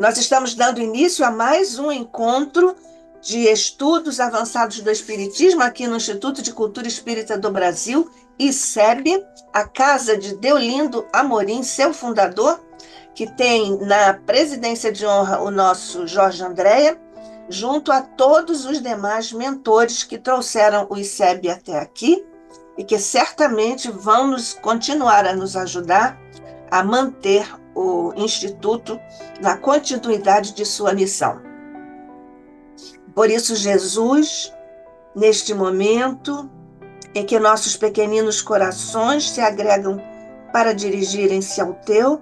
Nós estamos dando início a mais um encontro de estudos avançados do Espiritismo aqui no Instituto de Cultura Espírita do Brasil, ICEB, a Casa de Deolindo Amorim, seu fundador, que tem na presidência de honra o nosso Jorge Andréa, junto a todos os demais mentores que trouxeram o ICEB até aqui e que certamente vão continuar a nos ajudar a manter o Instituto na continuidade de sua missão. Por isso, Jesus, neste momento em que nossos pequeninos corações se agregam para dirigirem-se ao teu,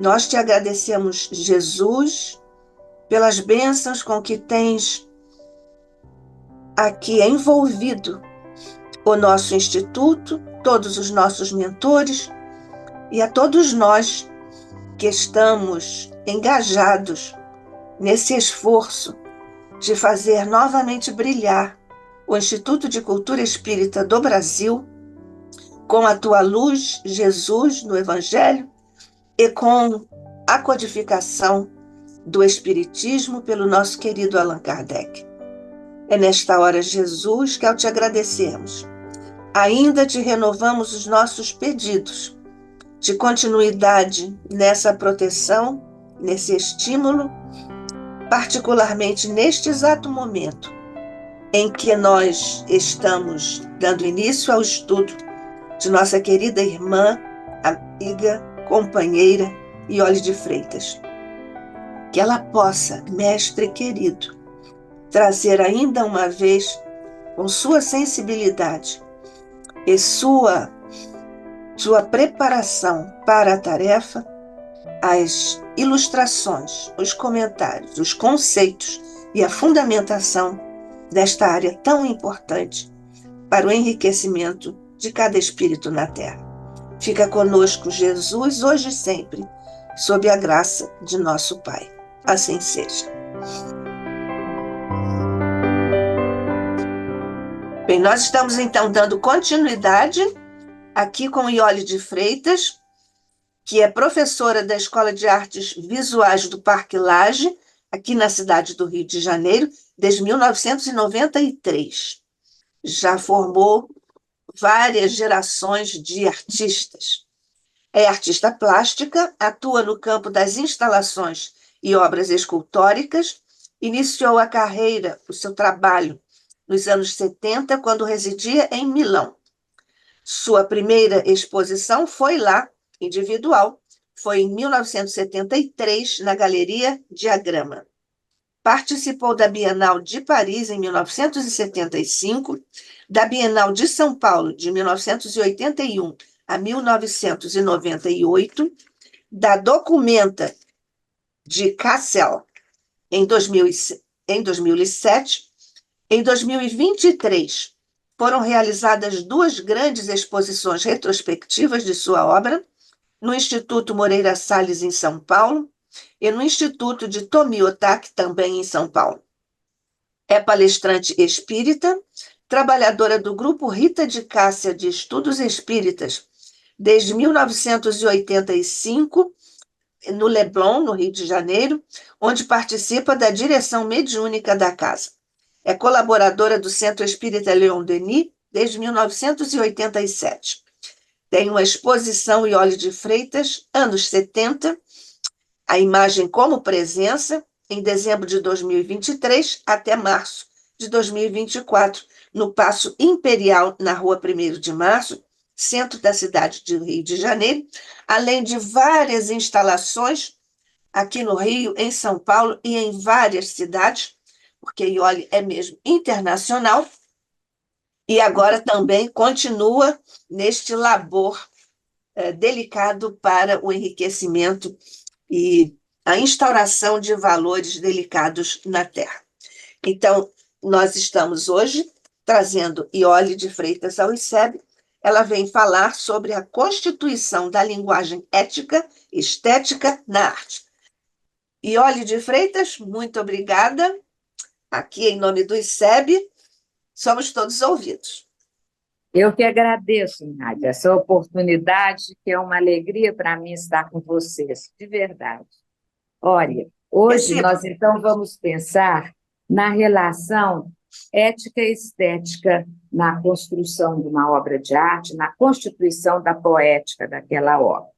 nós te agradecemos, Jesus, pelas bênçãos com que tens aqui envolvido o nosso Instituto, todos os nossos mentores e a todos nós que estamos engajados nesse esforço de fazer novamente brilhar o Instituto de Cultura Espírita do Brasil com a tua luz, Jesus, no Evangelho, e com a codificação do Espiritismo pelo nosso querido Allan Kardec. É nesta hora, Jesus, que ao te agradecermos, ainda te renovamos os nossos pedidos de continuidade nessa proteção, nesse estímulo, particularmente neste exato momento em que nós estamos dando início ao estudo de nossa querida irmã, amiga, companheira Iole de Freitas. Que ela possa, mestre querido, trazer ainda uma vez, com sua sensibilidade e sua preparação para a tarefa, as ilustrações, os comentários, os conceitos e a fundamentação desta área tão importante para o enriquecimento de cada espírito na Terra. Fica conosco, Jesus, hoje e sempre, sob a graça de nosso Pai. Assim seja. Bem, nós estamos então dando continuidade aqui com Iole de Freitas, que é professora da Escola de Artes Visuais do Parque Lage, aqui na cidade do Rio de Janeiro, desde 1993. Já formou várias gerações de artistas. É artista plástica, atua no campo das instalações e obras escultóricas, iniciou a carreira, o seu trabalho, nos anos 70, quando residia em Milão. Sua primeira exposição foi lá, individual, foi em 1973, na Galeria Diagrama. Participou da Bienal de Paris, em 1975, da Bienal de São Paulo, de 1981 a 1998, da Documenta de Kassel, em 2007. Em 2023, foram realizadas duas grandes exposições retrospectivas de sua obra, no Instituto Moreira Salles, em São Paulo, e no Instituto de Tomi Otaki, também em São Paulo. É palestrante espírita, trabalhadora do Grupo Rita de Cássia de Estudos Espíritas, desde 1985, no Leblon, no Rio de Janeiro, onde participa da direção mediúnica da casa. É colaboradora do Centro Espírita Leon Denis desde 1987. Tem uma exposição Iole de Freitas, anos 70, a imagem como presença, em dezembro de 2023 até março de 2024, no Paço Imperial, na Rua 1º de Março, centro da cidade de Rio de Janeiro, além de várias instalações aqui no Rio, em São Paulo e em várias cidades, porque Iole é mesmo internacional, e agora também continua neste labor delicado para o enriquecimento e a instauração de valores delicados na Terra. Então, nós estamos hoje trazendo Iole de Freitas ao ICEB. Ela vem falar sobre a constituição da linguagem ética e estética na arte. Iole de Freitas, muito obrigada. Aqui, em nome do ICEB, somos todos ouvidos. Eu que agradeço, Nádia, essa oportunidade, que é uma alegria para mim estar com vocês, de verdade. Olha, Hoje Receba. nós então vamos pensar na relação ética e estética na construção de uma obra de arte, na constituição da poética daquela obra.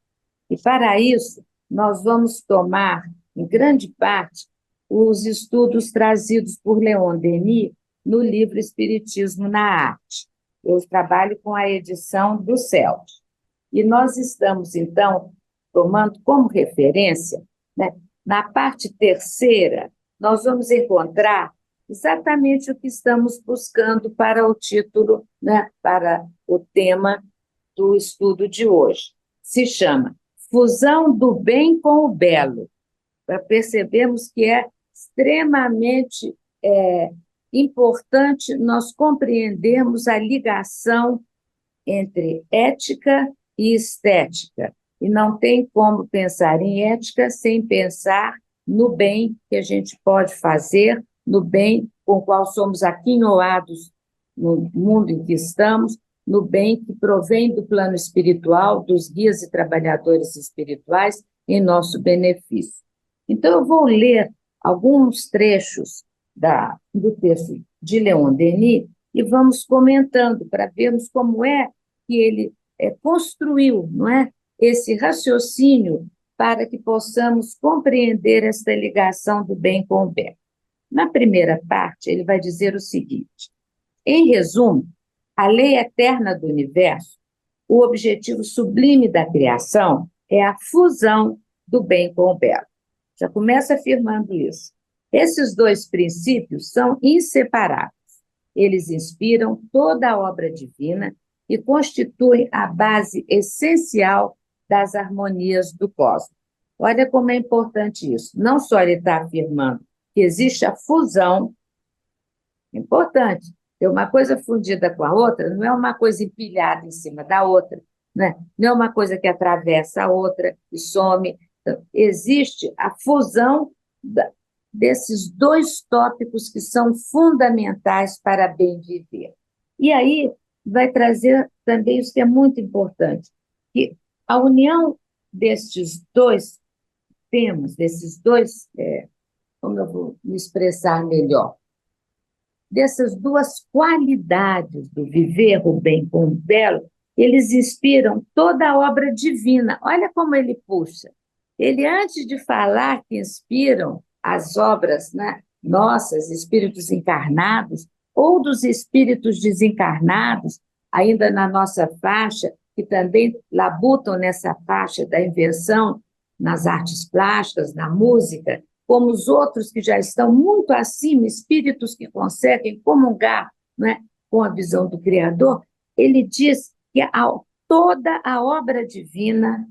E para isso, nós vamos tomar, em grande parte, os estudos trazidos por Leon Denis no livro Espiritismo na Arte. Eu trabalho com a edição do CELT. E nós estamos, então, tomando como referência, né, na parte terceira, nós vamos encontrar exatamente o que estamos buscando para o título, né, para o tema do estudo de hoje. Se chama Fusão do Bem com o Belo. Para percebermos que é extremamente importante nós compreendermos a ligação entre ética e estética. E não tem como pensar em ética sem pensar no bem que a gente pode fazer, no bem com o qual somos aquinhoados no mundo em que estamos, no bem que provém do plano espiritual, dos guias e trabalhadores espirituais, em nosso benefício. Então, eu vou ler alguns trechos do texto de Leon Denis e vamos comentando para vermos como é que ele construiu, não é, esse raciocínio para que possamos compreender esta ligação do bem com o bem. Na primeira parte, ele vai dizer o seguinte: em resumo, a lei eterna do universo, o objetivo sublime da criação é a fusão do bem com o belo. Já começa afirmando isso. Esses dois princípios são inseparáveis. Eles inspiram toda a obra divina e constituem a base essencial das harmonias do cosmos. Olha como é importante isso. Não só ele está afirmando que existe a fusão, importante, ter uma coisa fundida com a outra, não é uma coisa empilhada em cima da outra, né? Não é uma coisa que atravessa a outra e some. Então, existe a fusão desses dois tópicos que são fundamentais para bem viver. E aí vai trazer também isso que é muito importante, que a união destes dois temas, desses dois, como eu vou me expressar melhor, dessas duas qualidades do viver o bem com o belo, eles inspiram toda a obra divina. Olha como ele puxa. Ele, antes de falar que inspiram as obras, né, nossas, espíritos encarnados, ou dos espíritos desencarnados, ainda na nossa faixa, que também labutam nessa faixa da invenção nas artes plásticas, na música, como os outros que já estão muito acima, espíritos que conseguem comungar, né, com a visão do Criador, ele diz que toda a obra divina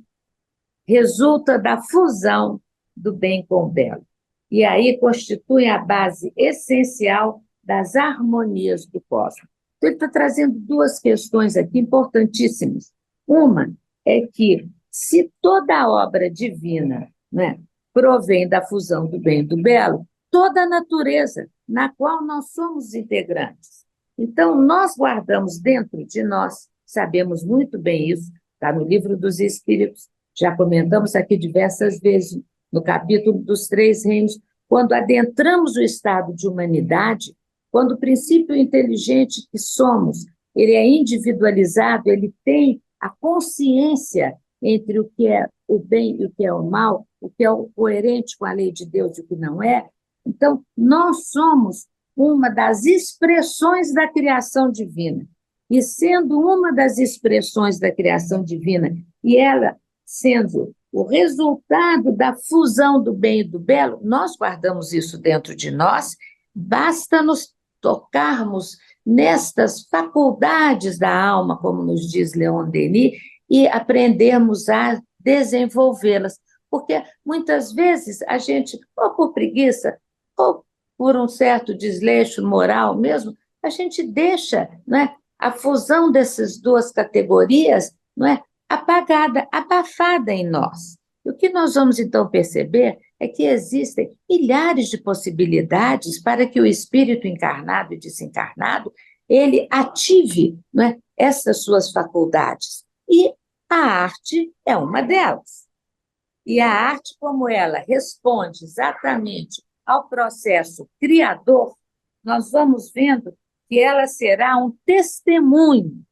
resulta da fusão do bem com o belo. E aí constitui a base essencial das harmonias do cosmos. Então, ele está trazendo duas questões aqui importantíssimas. Uma é que, se toda a obra divina, né, provém da fusão do bem e do belo, toda a natureza na qual nós somos integrantes. Então, nós guardamos dentro de nós, sabemos muito bem isso, está no Livro dos Espíritos, já comentamos aqui diversas vezes, no capítulo dos Três Reinos, quando adentramos o estado de humanidade, quando o princípio inteligente que somos, ele é individualizado, ele tem a consciência entre o que é o bem e o que é o mal, o que é o coerente com a lei de Deus e o que não é. Então, nós somos uma das expressões da criação divina. E sendo uma das expressões da criação divina, e ela sendo o resultado da fusão do bem e do belo, nós guardamos isso dentro de nós, basta nos tocarmos nestas faculdades da alma, como nos diz Leon Denis, e aprendermos a desenvolvê-las. Porque muitas vezes a gente, ou por preguiça, ou por um certo desleixo moral mesmo, a gente deixa, não é, a fusão dessas duas categorias, não é, apagada, abafada em nós. E o que nós vamos então perceber é que existem milhares de possibilidades para que o espírito encarnado e desencarnado ele ative, não é, essas suas faculdades. E a arte é uma delas. E a arte, como ela responde exatamente ao processo criador, nós vamos vendo que ela será um testemunho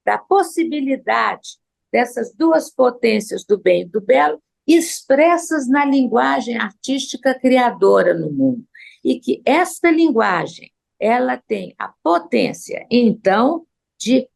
da possibilidade dessas duas potências do bem e do belo expressas na linguagem artística criadora no mundo. E que esta linguagem, ela tem a potência, então, de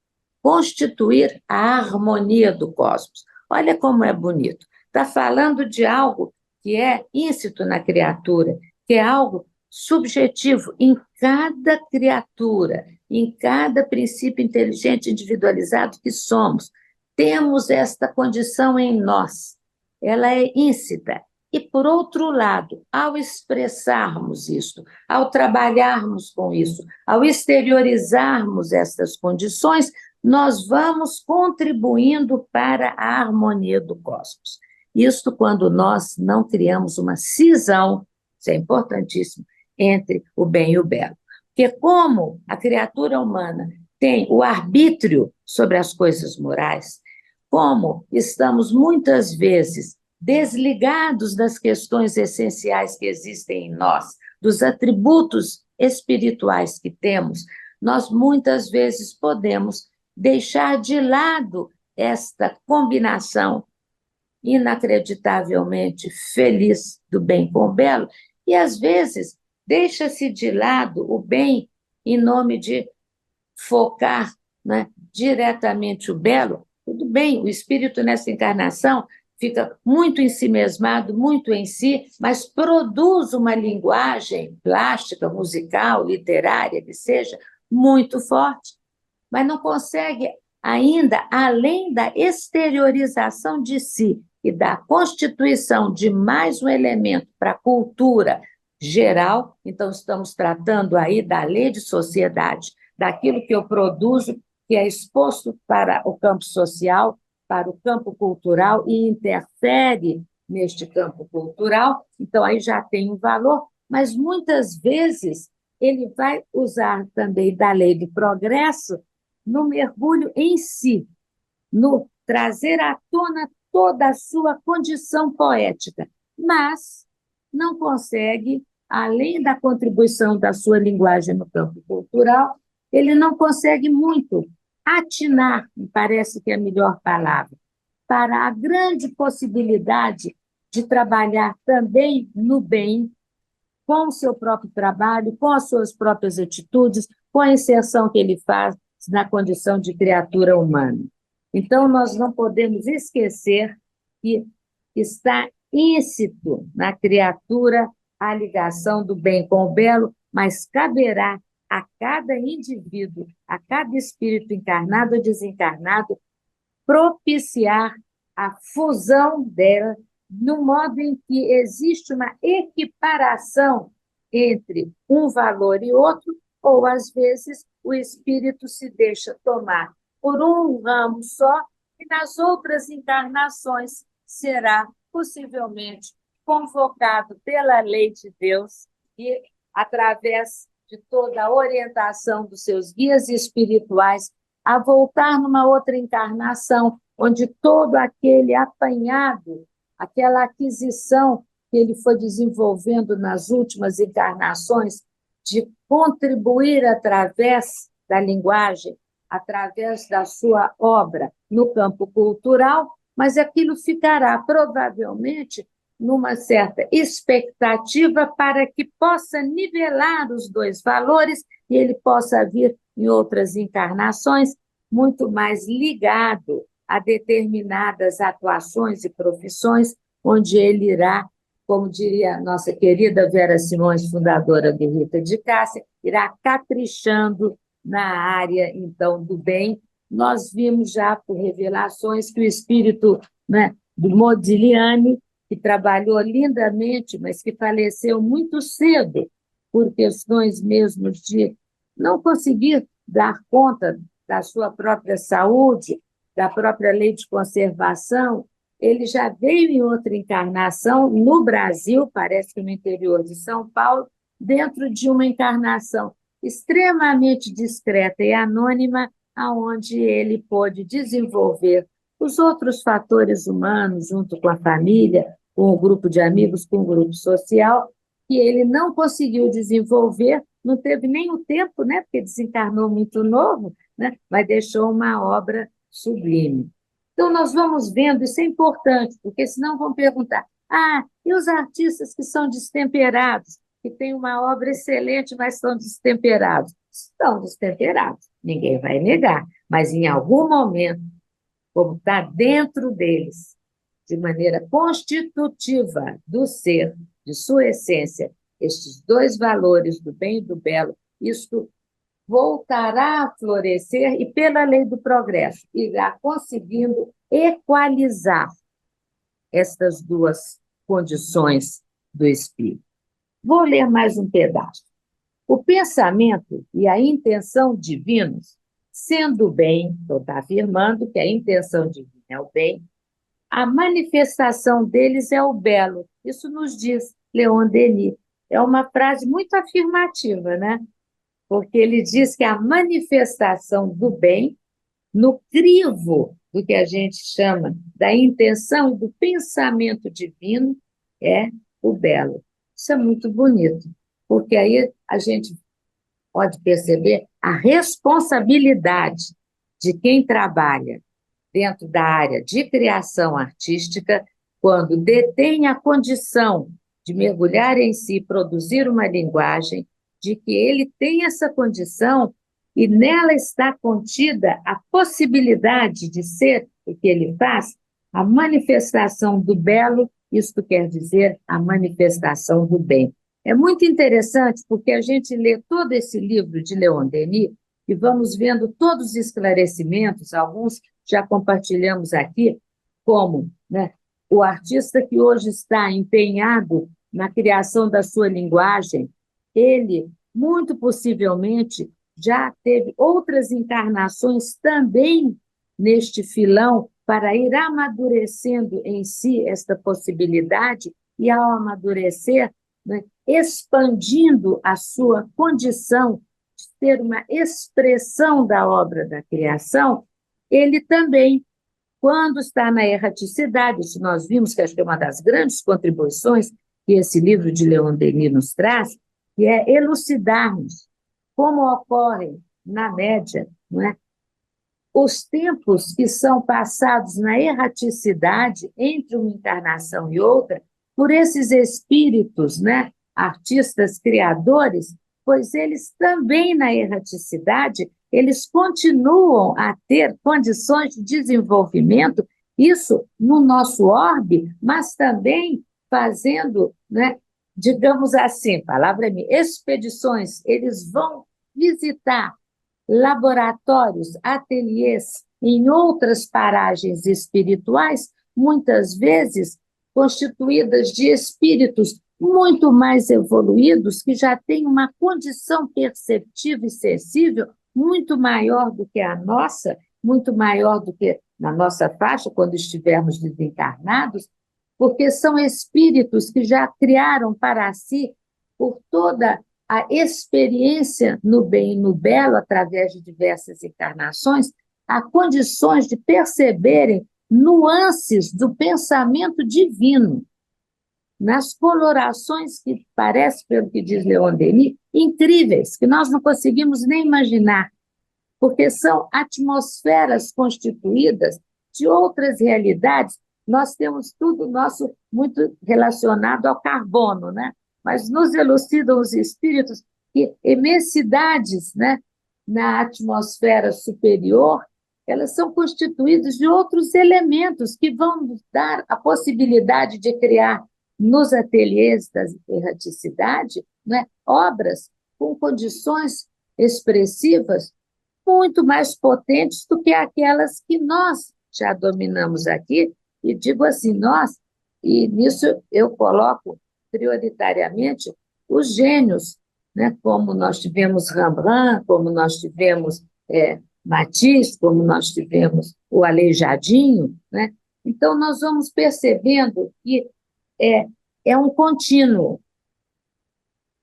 constituir a harmonia do cosmos. Olha como é bonito. Está falando de algo que é íncito na criatura, que é algo subjetivo em cada criatura, em cada princípio inteligente individualizado que somos. Temos esta condição em nós. Ela é íncita. E, por outro lado, ao expressarmos isto, ao trabalharmos com isso, ao exteriorizarmos estas condições, nós vamos contribuindo para a harmonia do cosmos. Isto quando nós não criamos uma cisão, isso é importantíssimo, entre o bem e o belo. Porque como a criatura humana tem o arbítrio sobre as coisas morais, como estamos muitas vezes desligados das questões essenciais que existem em nós, dos atributos espirituais que temos, nós muitas vezes podemos deixar de lado esta combinação inacreditavelmente feliz do bem com o belo, e às vezes deixa-se de lado o bem em nome de focar, né, diretamente o belo. Tudo bem, o espírito nessa encarnação fica muito ensimesmado, muito em si, mas produz uma linguagem plástica, musical, literária, que seja, muito forte, mas não consegue ainda, além da exteriorização de si e da constituição de mais um elemento para a cultura geral, então estamos tratando aí da lei de sociedade, daquilo que eu produzo, que é exposto para o campo social, para o campo cultural e interfere neste campo cultural, então aí já tem um valor, mas muitas vezes ele vai usar também da lei do progresso no mergulho em si, no trazer à tona toda a sua condição poética, mas não consegue, além da contribuição da sua linguagem no campo cultural, ele não consegue muito atinar, me parece que é a melhor palavra, para a grande possibilidade de trabalhar também no bem, com o seu próprio trabalho, com as suas próprias atitudes, com a inserção que ele faz na condição de criatura humana. Então, nós não podemos esquecer que está íncito na criatura a ligação do bem com o belo, mas caberá a cada indivíduo, a cada espírito encarnado ou desencarnado, propiciar a fusão dela, no modo em que existe uma equiparação entre um valor e outro, ou, às vezes, o espírito se deixa tomar por um ramo só, e nas outras encarnações será possivelmente convocado pela lei de Deus e, através de toda a orientação dos seus guias espirituais, a voltar numa outra encarnação, onde todo aquele apanhado, aquela aquisição que ele foi desenvolvendo nas últimas encarnações, de contribuir através da linguagem, através da sua obra no campo cultural, mas aquilo ficará provavelmente numa certa expectativa para que possa nivelar os dois valores e ele possa vir em outras encarnações muito mais ligado a determinadas atuações e profissões, onde ele irá, como diria a nossa querida Vera Simões, fundadora do Rita de Cássia, irá caprichando na área, então, do bem. Nós vimos já por revelações que o espírito, né, do Modigliani, que trabalhou lindamente, mas que faleceu muito cedo, por questões mesmo de não conseguir dar conta da sua própria saúde, da própria lei de conservação. Ele já veio em outra encarnação no Brasil, parece que no interior de São Paulo, dentro de uma encarnação extremamente discreta e anônima, aonde ele pôde desenvolver os outros fatores humanos, junto com a família, com o grupo de amigos, com o grupo social, que ele não conseguiu desenvolver, não teve nem o tempo, né, porque desencarnou muito novo, né, mas deixou uma obra sublime. Então, nós vamos vendo, isso é importante, porque senão vão perguntar, e os artistas que são destemperados, que têm uma obra excelente, mas são destemperados? Estão destemperados, ninguém vai negar, mas em algum momento, como está dentro deles, de maneira constitutiva do ser, de sua essência, estes dois valores do bem e do belo, isto voltará a florescer e, pela lei do progresso, irá conseguindo equalizar estas duas condições do espírito. Vou ler mais um pedaço. O pensamento e a intenção divinos, sendo o bem, está afirmando que a intenção divina é o bem, a manifestação deles é o belo. Isso nos diz Leon Denis. É uma frase muito afirmativa, né? Porque ele diz que a manifestação do bem, no crivo do que a gente chama da intenção e do pensamento divino, é o belo. Isso é muito bonito, porque aí a gente pode perceber a responsabilidade de quem trabalha dentro da área de criação artística, quando detém a condição de mergulhar em si, produzir uma linguagem, de que ele tem essa condição e nela está contida a possibilidade de ser o que ele faz, a manifestação do belo, isto quer dizer a manifestação do bem. É muito interessante porque a gente lê todo esse livro de Leon Denis e vamos vendo todos os esclarecimentos, alguns já compartilhamos aqui, como, né, o artista que hoje está empenhado na criação da sua linguagem, ele, muito possivelmente, já teve outras encarnações também neste filão para ir amadurecendo em si esta possibilidade e, ao amadurecer, né, expandindo a sua condição de ter uma expressão da obra da criação, ele também, quando está na erraticidade, isso nós vimos que acho que é uma das grandes contribuições que esse livro de Leon Denis nos traz, que é elucidarmos como ocorrem, na média, não é? Os tempos que são passados na erraticidade entre uma encarnação e outra, por esses espíritos, né, artistas criadores, pois eles também na erraticidade, eles continuam a ter condições de desenvolvimento, isso no nosso orbe, mas também fazendo, né, digamos assim, palavra minha, expedições, eles vão visitar laboratórios, ateliês em outras paragens espirituais, muitas vezes constituídas de espíritos muito mais evoluídos, que já têm uma condição perceptiva e sensível muito maior do que a nossa, muito maior do que na nossa faixa, quando estivermos desencarnados, porque são espíritos que já criaram para si, por toda a experiência no bem e no belo, através de diversas encarnações, há condições de perceberem nuances do pensamento divino, nas colorações que parece, pelo que diz Leon Denis, incríveis, que nós não conseguimos nem imaginar, porque são atmosferas constituídas de outras realidades. Nós temos tudo nosso muito relacionado ao carbono, né? Mas nos elucidam os espíritos que imensidades, né, na atmosfera superior, elas são constituídas de outros elementos que vão nos dar a possibilidade de criar nos ateliês da erraticidade, né, obras com condições expressivas muito mais potentes do que aquelas que nós já dominamos aqui, e digo assim, nós, e nisso eu coloco prioritariamente os gênios, né? Como nós tivemos Rembrandt, como nós tivemos Matisse, como nós tivemos o Aleijadinho, né? Então, nós vamos percebendo que é um contínuo,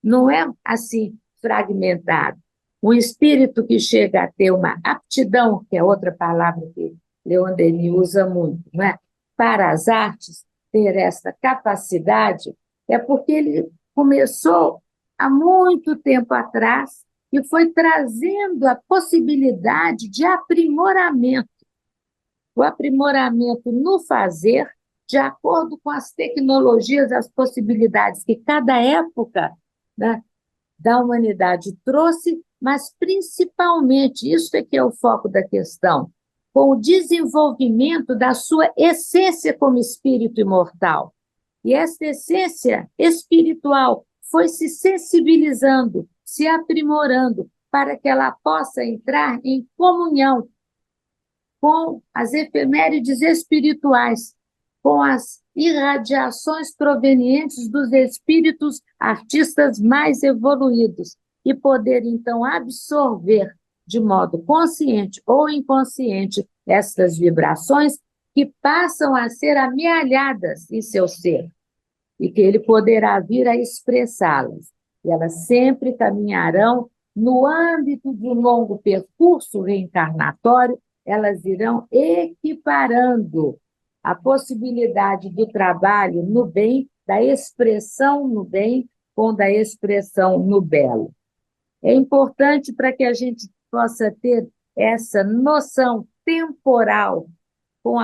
não é assim fragmentado. Um espírito que chega a ter uma aptidão, que é outra palavra que Leon Denis usa muito, não é? Para as artes, ter essa capacidade é porque ele começou há muito tempo atrás e foi trazendo a possibilidade de aprimoramento, o aprimoramento no fazer, de acordo com as tecnologias, as possibilidades que cada época, né, da humanidade trouxe, mas principalmente, isso é que é o foco da questão, com o desenvolvimento da sua essência como espírito imortal. E essa essência espiritual foi se sensibilizando, se aprimorando, para que ela possa entrar em comunhão com as efemérides espirituais, com as irradiações provenientes dos espíritos artistas mais evoluídos, e poder, então, absorver de modo consciente ou inconsciente essas vibrações que passam a ser amealhadas em seu ser, e que ele poderá vir a expressá-las. E elas sempre caminharão no âmbito de um longo percurso reencarnatório, elas irão equiparando a possibilidade do trabalho no bem, da expressão no bem, com da expressão no belo. É importante para que a gente possa ter essa noção temporal, com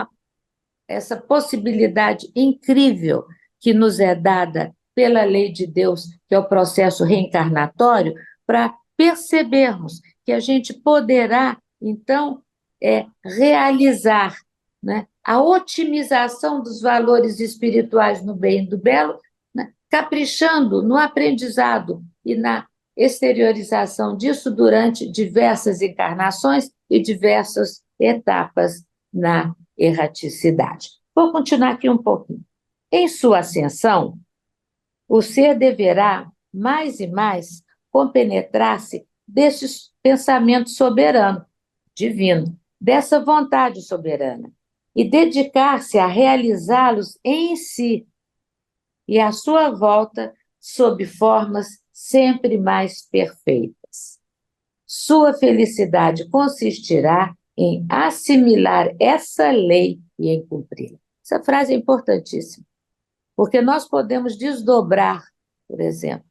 essa possibilidade incrível que nos é dada pela lei de Deus, que é o processo reencarnatório, para percebermos que a gente poderá, então, realizar, né, a otimização dos valores espirituais no bem e do belo, né, caprichando no aprendizado e na exteriorização disso durante diversas encarnações e diversas etapas na erraticidade. Vou continuar aqui um pouquinho. Em sua ascensão, o ser deverá, mais e mais, compenetrar-se desse pensamento soberano, divino, dessa vontade soberana, e dedicar-se a realizá-los em si e à sua volta sob formas sempre mais perfeitas. Sua felicidade consistirá em assimilar essa lei e em cumpri-la. Essa frase é importantíssima, porque nós podemos desdobrar, por exemplo,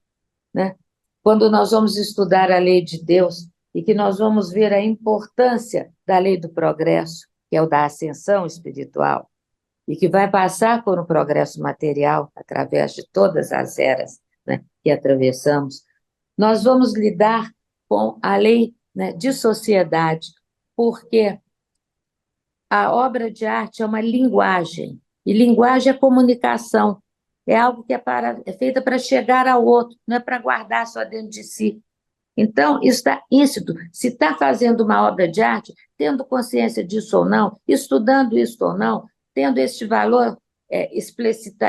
né? Quando nós vamos estudar a lei de Deus e que nós vamos ver a importância da lei do progresso, que é o da ascensão espiritual, e que vai passar por um progresso material através de todas as eras, né, que atravessamos, nós vamos lidar com a lei, né, de sociedade, porque a obra de arte é uma linguagem, e linguagem é comunicação, é algo que é feita para chegar ao outro, não é para guardar só dentro de si. Então, isso está íncito. Se está fazendo uma obra de arte, tendo consciência disso ou não, estudando isso ou não, tendo este valor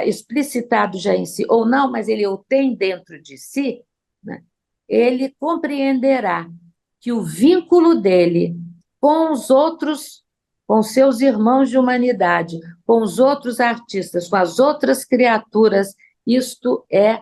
explicitado já em si ou não, mas ele o tem dentro de si, né? Ele compreenderá que o vínculo dele com os outros, com seus irmãos de humanidade, com os outros artistas, com as outras criaturas, isto é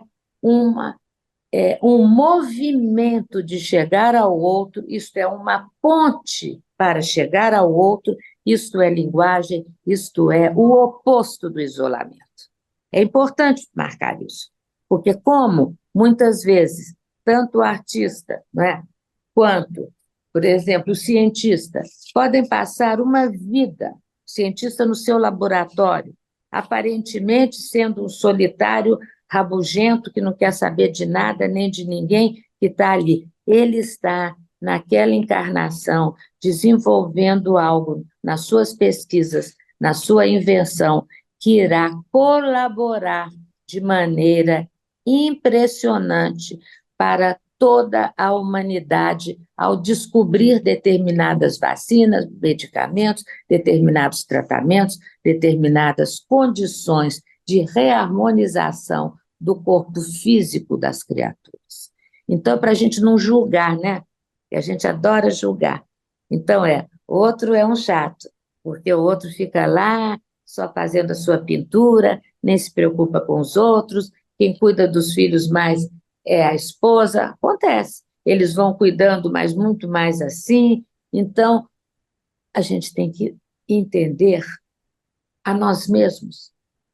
um movimento de chegar ao outro, isto é uma ponte para chegar ao outro, isto é linguagem, isto é o oposto do isolamento. É importante marcar isso, porque como muitas vezes tanto o artista, não é, quanto, por exemplo, o cientista, podem passar uma vida, o cientista no seu laboratório, aparentemente sendo um solitário rabugento, que não quer saber de nada nem de ninguém, que está ali. Ele está, naquela encarnação, desenvolvendo algo nas suas pesquisas, na sua invenção, que irá colaborar de maneira impressionante para toda a humanidade ao descobrir determinadas vacinas, medicamentos, determinados tratamentos, determinadas condições de reharmonização do corpo físico das criaturas. Então, para a gente não julgar, né? Que a gente adora julgar. Então, outro é um chato, porque o outro fica lá só fazendo a sua pintura, nem se preocupa com os outros, quem cuida dos filhos mais é a esposa, acontece. Eles vão cuidando, mas muito mais assim. Então, a gente tem que entender a nós mesmos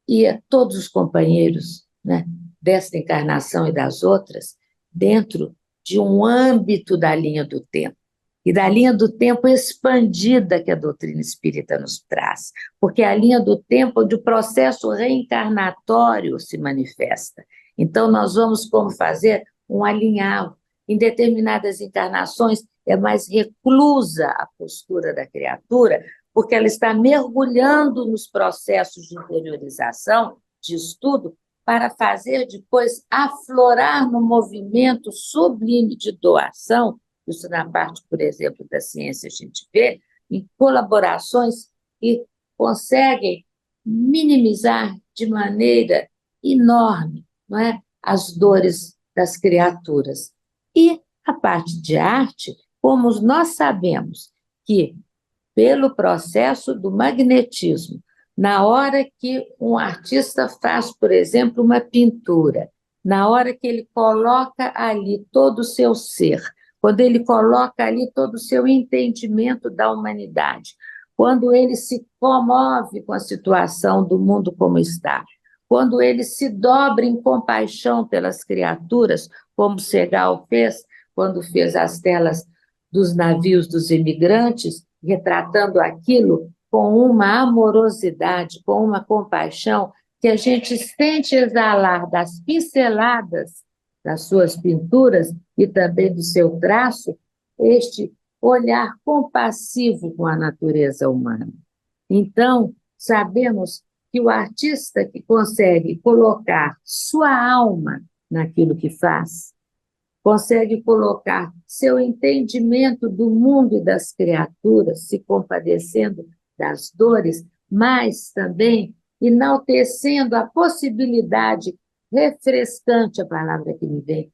e a todos os companheiros, né, desta encarnação e das outras, dentro de um âmbito da linha do tempo, e da linha do tempo expandida que a doutrina espírita nos traz, porque é a linha do tempo onde o processo reencarnatório se manifesta. Então, nós vamos como fazer um alinhavo. Em determinadas encarnações, é mais reclusa a postura da criatura, porque ela está mergulhando nos processos de interiorização, de estudo, para fazer depois aflorar no movimento sublime de doação. Isso na parte, por exemplo, da ciência a gente vê, em colaborações que conseguem minimizar de maneira enorme, não é, as dores das criaturas. E a parte de arte, como nós sabemos que, pelo processo do magnetismo, na hora que um artista faz, por exemplo, uma pintura, na hora que ele coloca ali todo o seu ser, quando ele coloca ali todo o seu entendimento da humanidade, quando ele se comove com a situação do mundo como está, quando ele se dobra em compaixão pelas criaturas, como Segal fez, quando fez as telas dos navios dos imigrantes, retratando aquilo com uma amorosidade, com uma compaixão, que a gente sente exalar das pinceladas das suas pinturas e também do seu traço, este olhar compassivo com a natureza humana. Então, sabemos que o artista que consegue colocar sua alma naquilo que faz, consegue colocar seu entendimento do mundo e das criaturas, se compadecendo das dores, mas também enaltecendo a possibilidade refrescante, a palavra que me vem,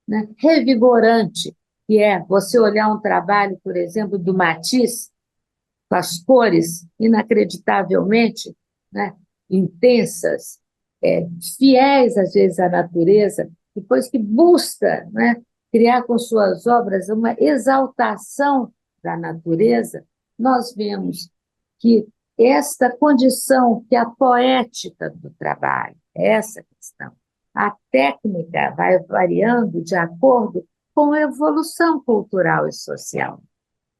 né? Revigorante, que é você olhar um trabalho, por exemplo, do Matisse, com as cores inacreditavelmente, né, intensas, fiéis, às vezes, à natureza, depois que busca, né, criar com suas obras uma exaltação da natureza, nós vemos que esta condição, que a poética do trabalho, essa questão, a técnica vai variando de acordo com a evolução cultural e social.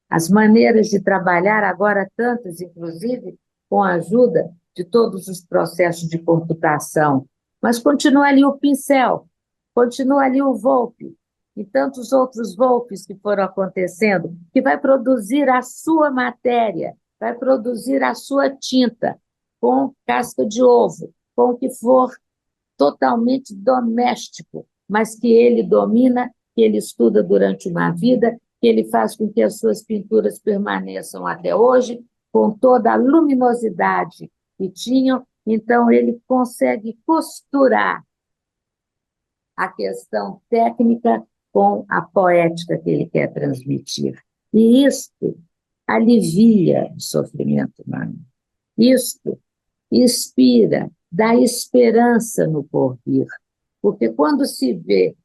As maneiras de trabalhar, agora tantas, inclusive, com a ajuda de todos os processos de computação, mas continua ali o pincel, continua ali o Volpe, e tantos outros Volpes que foram acontecendo, que vai produzir a sua matéria, vai produzir a sua tinta, com casca de ovo, com o que for totalmente doméstico, mas que ele domina, que ele estuda durante uma vida, que ele faz com que as suas pinturas permaneçam até hoje, com toda a luminosidade que tinham. Então, ele consegue costurar a questão técnica com a poética que ele quer transmitir. E isto alivia o sofrimento humano. Isto inspira, dá esperança no porvir. Porque quando se vê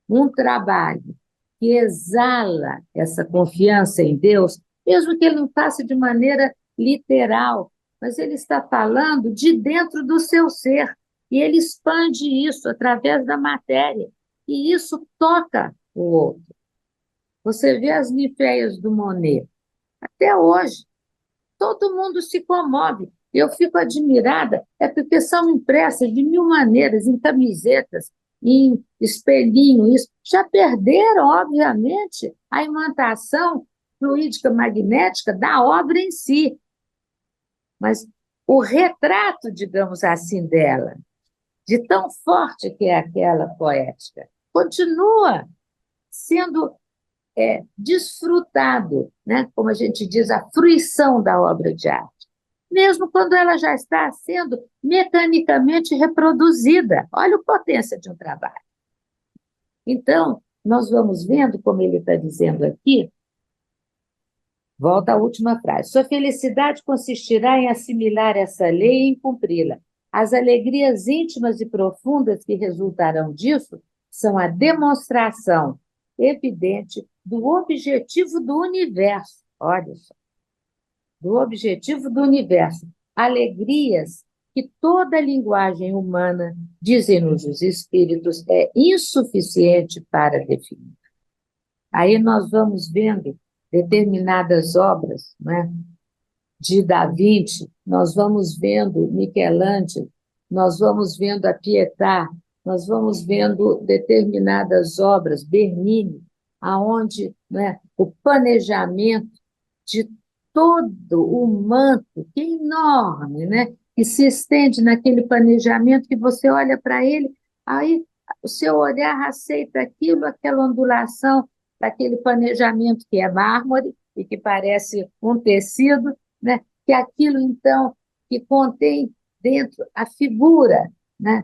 um trabalho que exala essa confiança em Deus, mesmo que ele não faça de maneira literal, mas ele está falando de dentro do seu ser, e ele expande isso através da matéria, e isso toca o outro. Você vê as Niféias do Monet, até hoje, todo mundo se comove. Eu fico admirada, é porque são impressas de mil maneiras, em camisetas, em espelhinho, isso. Já perderam, obviamente, a imantação fluídica magnética da obra em si. Mas o retrato, digamos assim, dela, de tão forte que é aquela poética, continua sendo desfrutado, né? Como a gente diz, a fruição da obra de arte, mesmo quando ela já está sendo mecanicamente reproduzida. Olha a potência de um trabalho. Então, nós vamos vendo, como ele está dizendo aqui, volta à última frase, sua felicidade consistirá em assimilar essa lei e em cumpri-la. As alegrias íntimas e profundas que resultarão disso são a demonstração evidente do objetivo do universo. Olha só. do objetivo do universo, alegrias que toda linguagem humana, dizem-nos os espíritos, é insuficiente para definir. Aí nós vamos vendo determinadas obras, né, de Da Vinci, nós vamos vendo Michelangelo, nós vamos vendo a Pietà, nós vamos vendo determinadas obras, Bernini, aonde, né, o planejamento de todo o manto, que é enorme, né, que se estende naquele planejamento que você olha para ele, aí o seu olhar aceita aquilo, aquela ondulação daquele planejamento que é mármore e que parece um tecido, né? Que aquilo, então, que contém dentro a figura, né?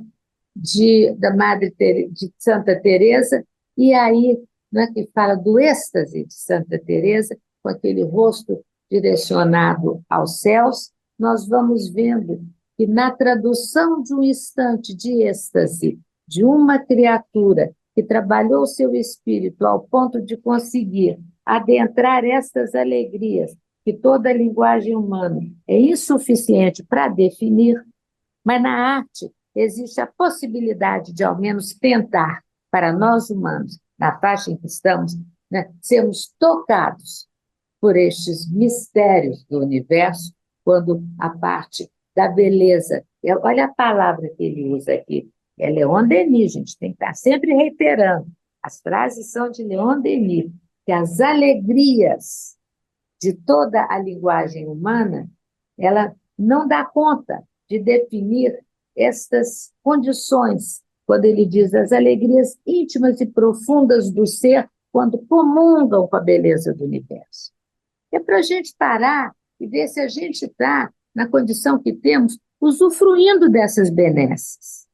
Da de Santa Teresa, e aí, né, que fala do êxtase de Santa Teresa, com aquele rosto direcionado aos céus, nós vamos vendo que na tradução de um instante de êxtase de uma criatura que trabalhou seu espírito ao ponto de conseguir adentrar estas alegrias que toda a linguagem humana é insuficiente para definir, mas na arte existe a possibilidade de, ao menos, tentar, para nós humanos, na faixa em que estamos, né, sermos tocados por estes mistérios do universo, quando a parte da beleza, olha a palavra que ele usa aqui, é Leon Denis, gente tem que estar sempre reiterando, as frases são de Leon Denis, que as alegrias de toda a linguagem humana, ela não dá conta de definir estas condições, quando ele diz as alegrias íntimas e profundas do ser, quando comungam com a beleza do universo. É para a gente parar e ver se a gente está, na condição que temos, usufruindo dessas benesses.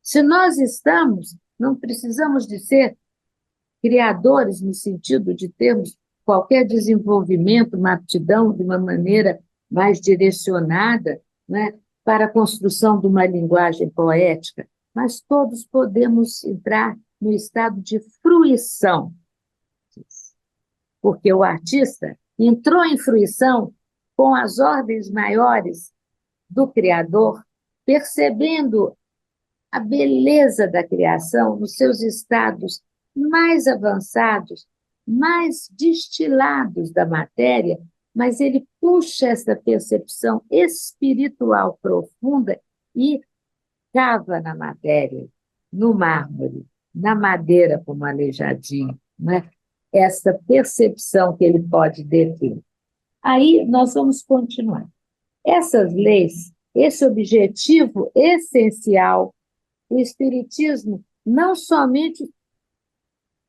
Se nós estamos, não precisamos de ser criadores no sentido de termos qualquer desenvolvimento, uma aptidão de uma maneira mais direcionada, né, para a construção de uma linguagem poética, mas todos podemos entrar no estado de fruição, porque o artista entrou em fruição com as ordens maiores do Criador, percebendo a beleza da criação nos seus estados mais avançados, mais destilados da matéria, mas ele puxa essa percepção espiritual profunda e cava na matéria, no mármore, na madeira como aleijadinho, né? Essa percepção que ele pode deter. Aí nós vamos continuar. Essas leis, esse objetivo essencial, o Espiritismo não somente,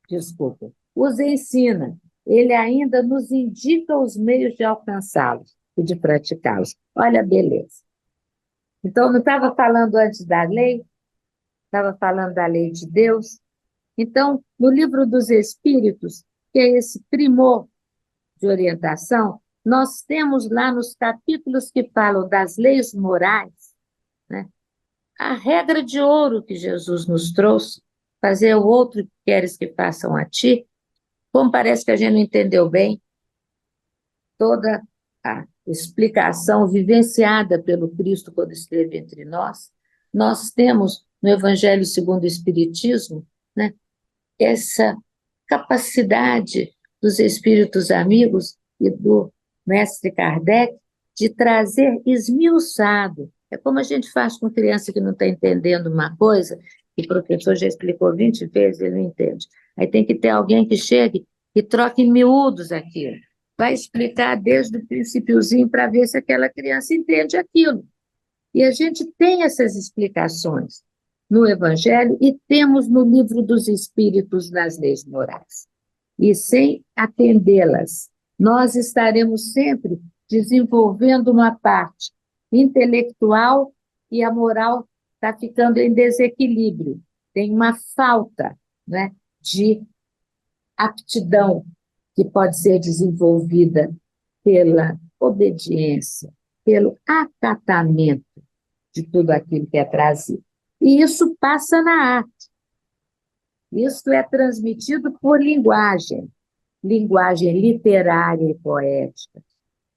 desculpa, os ensina, ele ainda nos indica os meios de alcançá-los e de praticá-los. Olha a beleza. Então, não estava falando antes da lei, estava falando da lei de Deus. Então, no Livro dos Espíritos, que é esse primor de orientação, nós temos lá nos capítulos que falam das leis morais, né, a regra de ouro que Jesus nos trouxe, fazer o outro que queres que façam a ti, como parece que a gente não entendeu bem toda a explicação vivenciada pelo Cristo quando esteve entre nós, nós temos no Evangelho segundo o Espiritismo, né, essa capacidade dos espíritos amigos e do mestre Kardec de trazer esmiuçado. É como a gente faz com criança que não está entendendo uma coisa, que o professor já explicou 20 vezes, ele não entende. Aí tem que ter alguém que chegue e troque em miúdos aquilo. Vai explicar desde o princípiozinho para ver se aquela criança entende aquilo. E a gente tem essas explicações no Evangelho e temos no Livro dos Espíritos nas leis morais. E sem atendê-las, nós estaremos sempre desenvolvendo uma parte intelectual e a moral está ficando em desequilíbrio. Tem uma falta, né, de aptidão que pode ser desenvolvida pela obediência, pelo acatamento de tudo aquilo que é trazido. E isso passa na arte. Isso é transmitido por linguagem literária e poética,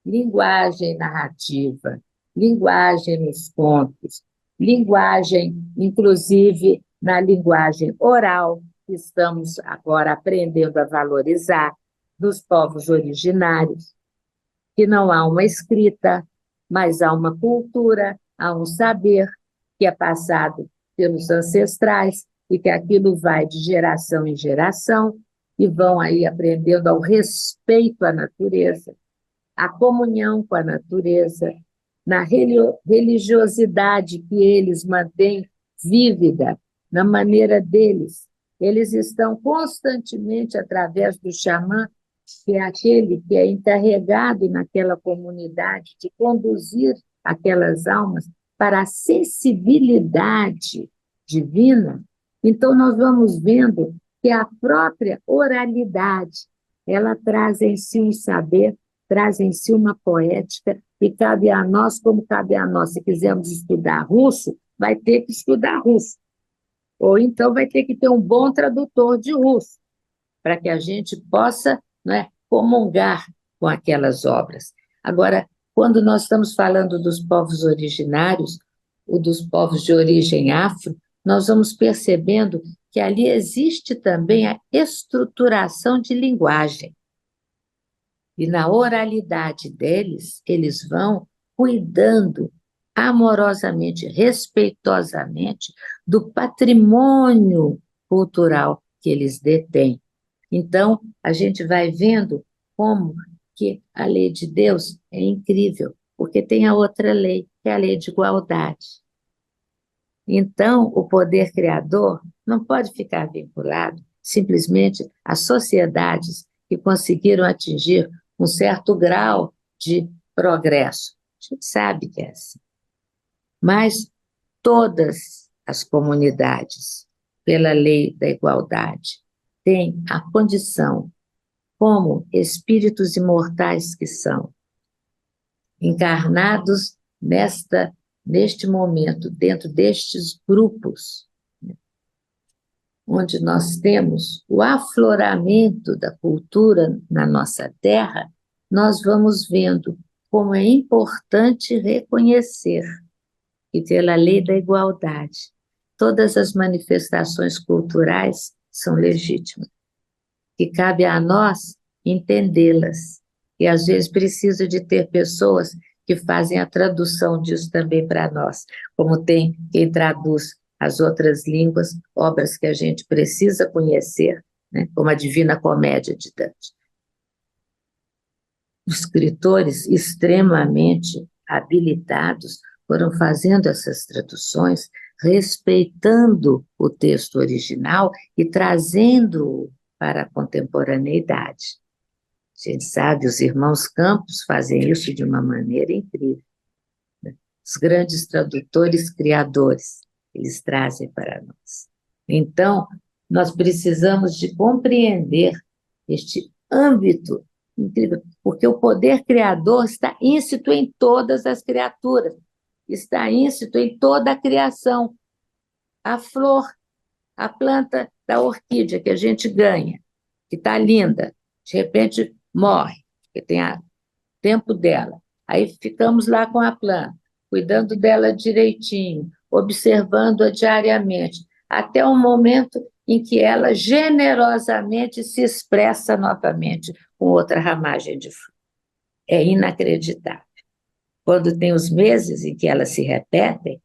linguagem narrativa, linguagem nos contos, linguagem, inclusive na linguagem oral, que estamos agora aprendendo a valorizar, dos povos originários, que não há uma escrita, mas há uma cultura, há um saber que é passado pelos ancestrais e que aquilo vai de geração em geração e vão aí aprendendo ao respeito à natureza, à comunhão com a natureza, na religiosidade que eles mantêm vívida, na maneira deles. Eles estão constantemente, através do xamã, que é aquele que é encarregado naquela comunidade de conduzir aquelas almas para a sensibilidade divina. Então, nós vamos vendo que a própria oralidade, ela traz em si um saber, traz em si uma poética, e cabe a nós, como cabe a nós, se quisermos estudar russo, vai ter que estudar russo. Ou então vai ter que ter um bom tradutor de russo, para que a gente possa, não é, comungar com aquelas obras. Agora, quando nós estamos falando dos povos originários, ou dos povos de origem afro, nós vamos percebendo que ali existe também a estruturação de linguagem. E na oralidade deles, eles vão cuidando amorosamente, respeitosamente do patrimônio cultural que eles detêm. Então, a gente vai vendo como que a lei de Deus é incrível, porque tem a outra lei, que é a lei de igualdade. Então, o poder criador não pode ficar vinculado simplesmente às sociedades que conseguiram atingir um certo grau de progresso. A gente sabe que é assim. Mas todas as comunidades, pela lei da igualdade, têm a condição, como espíritos imortais que são, encarnados neste momento, dentro destes grupos, onde nós temos o afloramento da cultura na nossa terra, nós vamos vendo como é importante reconhecer que, pela lei da igualdade, todas as manifestações culturais são legítimas, que cabe a nós entendê-las. E, às vezes, precisa de ter pessoas que fazem a tradução disso também para nós, como tem quem traduz as outras línguas, obras que a gente precisa conhecer, né, como a Divina Comédia de Dante. Escritores extremamente habilitados foram fazendo essas traduções, respeitando o texto original e trazendo-o para a contemporaneidade. A gente sabe, os irmãos Campos fazem isso de uma maneira incrível. Os grandes tradutores, criadores, eles trazem para nós. Então, nós precisamos de compreender este âmbito incrível, porque o poder criador está íncito em todas as criaturas, está íncito em toda a criação. A flor, a planta da orquídea que a gente ganha, que está linda, de repente morre, porque tem o tempo dela. Aí ficamos lá com a planta, cuidando dela direitinho, observando-a diariamente, até o momento em que ela generosamente se expressa novamente com outra ramagem de flor. É inacreditável. Quando tem os meses em que elas se repetem,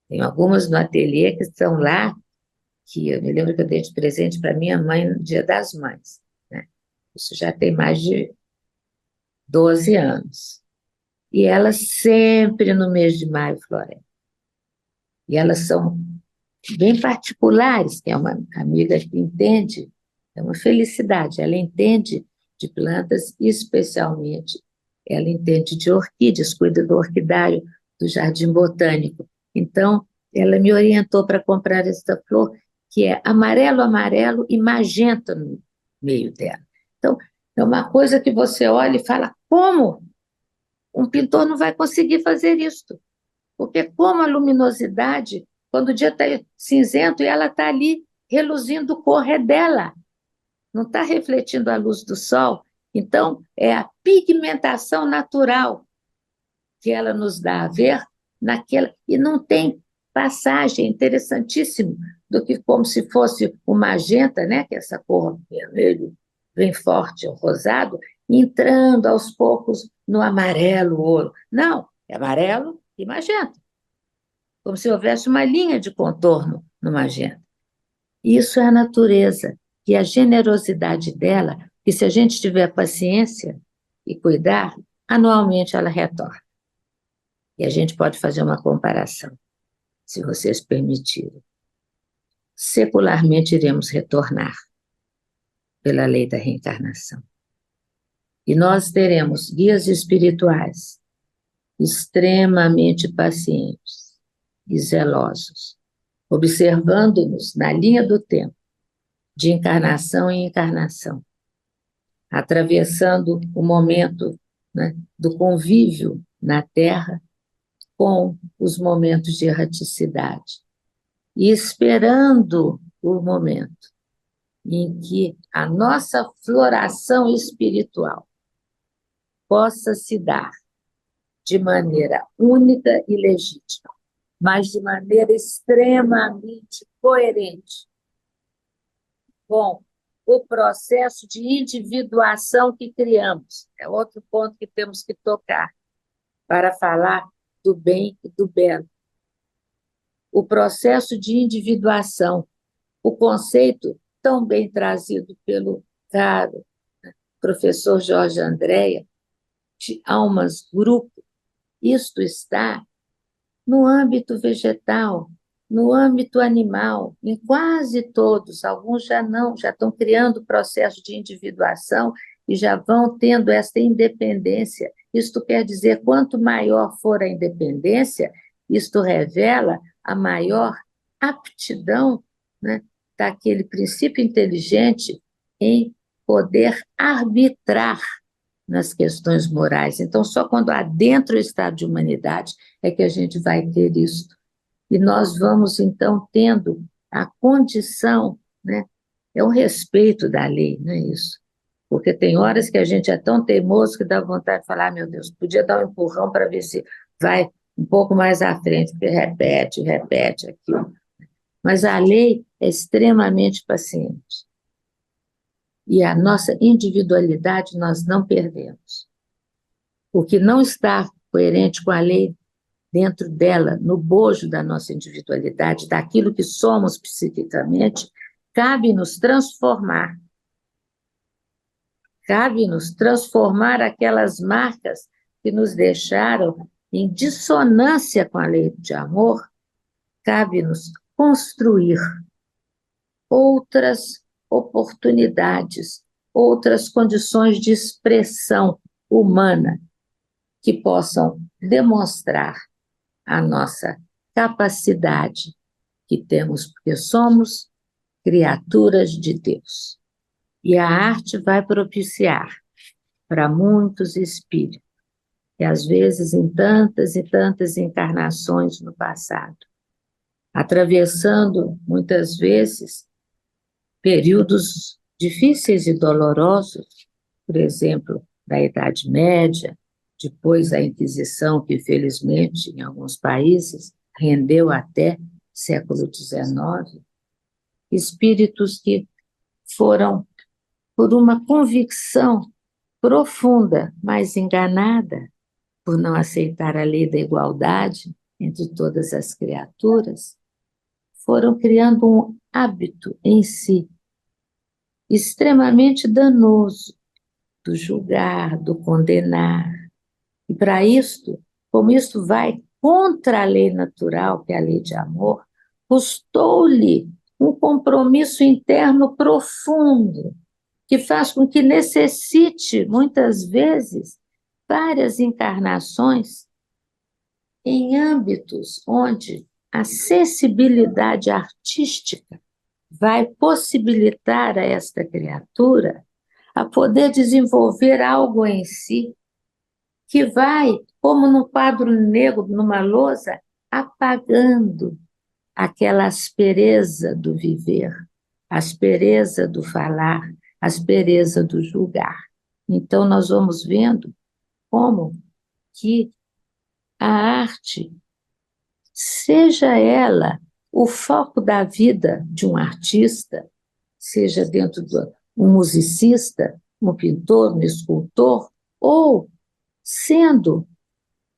tem algumas no ateliê que estão lá, que eu me lembro que eu dei de presente para minha mãe no Dia das Mães, né? Isso já tem mais de 12 anos. E elas sempre no mês de maio florescem. E elas são bem particulares, que é uma amiga que entende, é uma felicidade, ela entende de plantas, especialmente, ela entende de orquídeas, cuida do orquidário do Jardim Botânico. Então, ela me orientou para comprar esta flor, que é amarelo, amarelo e magenta no meio dela. Então, é uma coisa que você olha e fala, como? Um pintor não vai conseguir fazer isso, porque como a luminosidade, quando o dia está cinzento e ela está ali reluzindo cor, é dela, não está refletindo a luz do sol. Então, é a pigmentação natural que ela nos dá a ver naquela. E não tem passagem, interessantíssimo, do que como se fosse o magenta, né? Que é essa cor vermelho bem forte, o rosado, entrando aos poucos no amarelo, ouro. Não, é amarelo e magenta, como se houvesse uma linha de contorno no magenta. Isso é a natureza e a generosidade dela, que se a gente tiver paciência e cuidar, anualmente ela retorna. E a gente pode fazer uma comparação, se vocês permitirem. Secularmente iremos retornar pela lei da reencarnação. E nós teremos guias espirituais extremamente pacientes e zelosos, observando-nos na linha do tempo, de encarnação em encarnação, atravessando o momento, né, do convívio na Terra com os momentos de erraticidade e esperando o momento em que a nossa floração espiritual possa se dar de maneira única e legítima, mas de maneira extremamente coerente com o processo de individuação que criamos. É outro ponto que temos que tocar para falar do bem e do belo. O processo de individuação, o conceito tão bem trazido pelo caro professor Jorge Andréa, de almas grupo, isto está no âmbito vegetal, no âmbito animal, em quase todos, alguns já não, já estão criando o processo de individuação e já vão tendo esta independência. Isto quer dizer, quanto maior for a independência, isto revela a maior aptidão, né, daquele princípio inteligente em poder arbitrar nas questões morais. Então, só quando adentra o estado de humanidade é que a gente vai ter isso. E nós vamos, então, tendo a condição, né? É o respeito da lei, não é isso? Porque tem horas que a gente é tão teimoso que dá vontade de falar, meu Deus, podia dar um empurrão para ver se vai um pouco mais à frente, porque repete, repete aquilo. Mas a lei é extremamente paciente. E a nossa individualidade nós não perdemos. O que não está coerente com a lei dentro dela, no bojo da nossa individualidade, daquilo que somos psiquicamente, cabe-nos transformar. Cabe-nos transformar aquelas marcas que nos deixaram em dissonância com a lei de amor, cabe-nos construir outras oportunidades, outras condições de expressão humana que possam demonstrar a nossa capacidade que temos, porque somos criaturas de Deus. E a arte vai propiciar para muitos espíritos, que às vezes em tantas e tantas encarnações no passado, atravessando muitas vezes períodos difíceis e dolorosos, por exemplo, da Idade Média, depois a Inquisição, que felizmente em alguns países rendeu até século XIX, espíritos que foram por uma convicção profunda, mas enganada, por não aceitar a lei da igualdade entre todas as criaturas, foram criando um hábito em si extremamente danoso do julgar, do condenar. E para isto, como isto vai contra a lei natural, que é a lei de amor, custou-lhe um compromisso interno profundo, que faz com que necessite, muitas vezes, várias encarnações em âmbitos onde a sensibilidade artística vai possibilitar a esta criatura a poder desenvolver algo em si que vai, como num quadro negro, numa lousa, apagando aquela aspereza do viver, a aspereza do falar, a aspereza do julgar. Então, nós vamos vendo como que a arte, seja ela o foco da vida de um artista, seja dentro de um musicista, um pintor, um escultor, ou sendo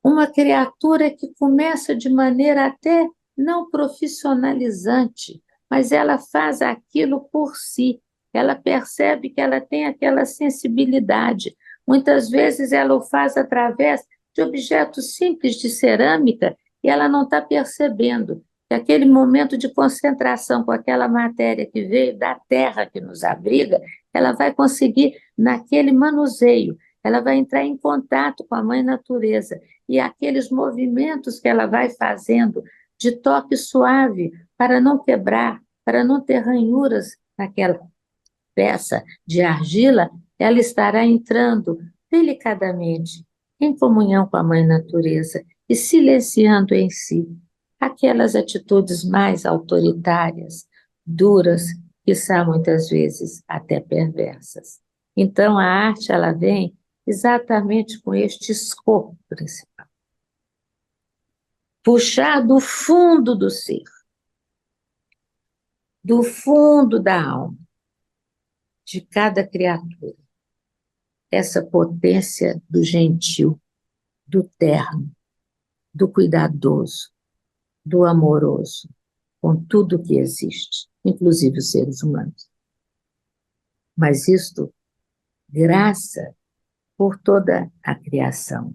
uma criatura que começa de maneira até não profissionalizante, mas ela faz aquilo por si. Ela percebe que ela tem aquela sensibilidade. Muitas vezes ela o faz através de objetos simples de cerâmica e ela não está percebendo que aquele momento de concentração com aquela matéria que veio da terra que nos abriga, ela vai conseguir, naquele manuseio, ela vai entrar em contato com a mãe natureza e aqueles movimentos que ela vai fazendo de toque suave para não quebrar, para não ter ranhuras naquela peça de argila, ela estará entrando delicadamente em comunhão com a mãe natureza e silenciando em si aquelas atitudes mais autoritárias, duras, que são muitas vezes até perversas. Então a arte ela vem exatamente com este escopo principal. Puxar do fundo do ser, do fundo da alma, de cada criatura, essa potência do gentil, do terno, do cuidadoso, do amoroso, com tudo que existe, inclusive os seres humanos. Mas isto, graça por toda a criação,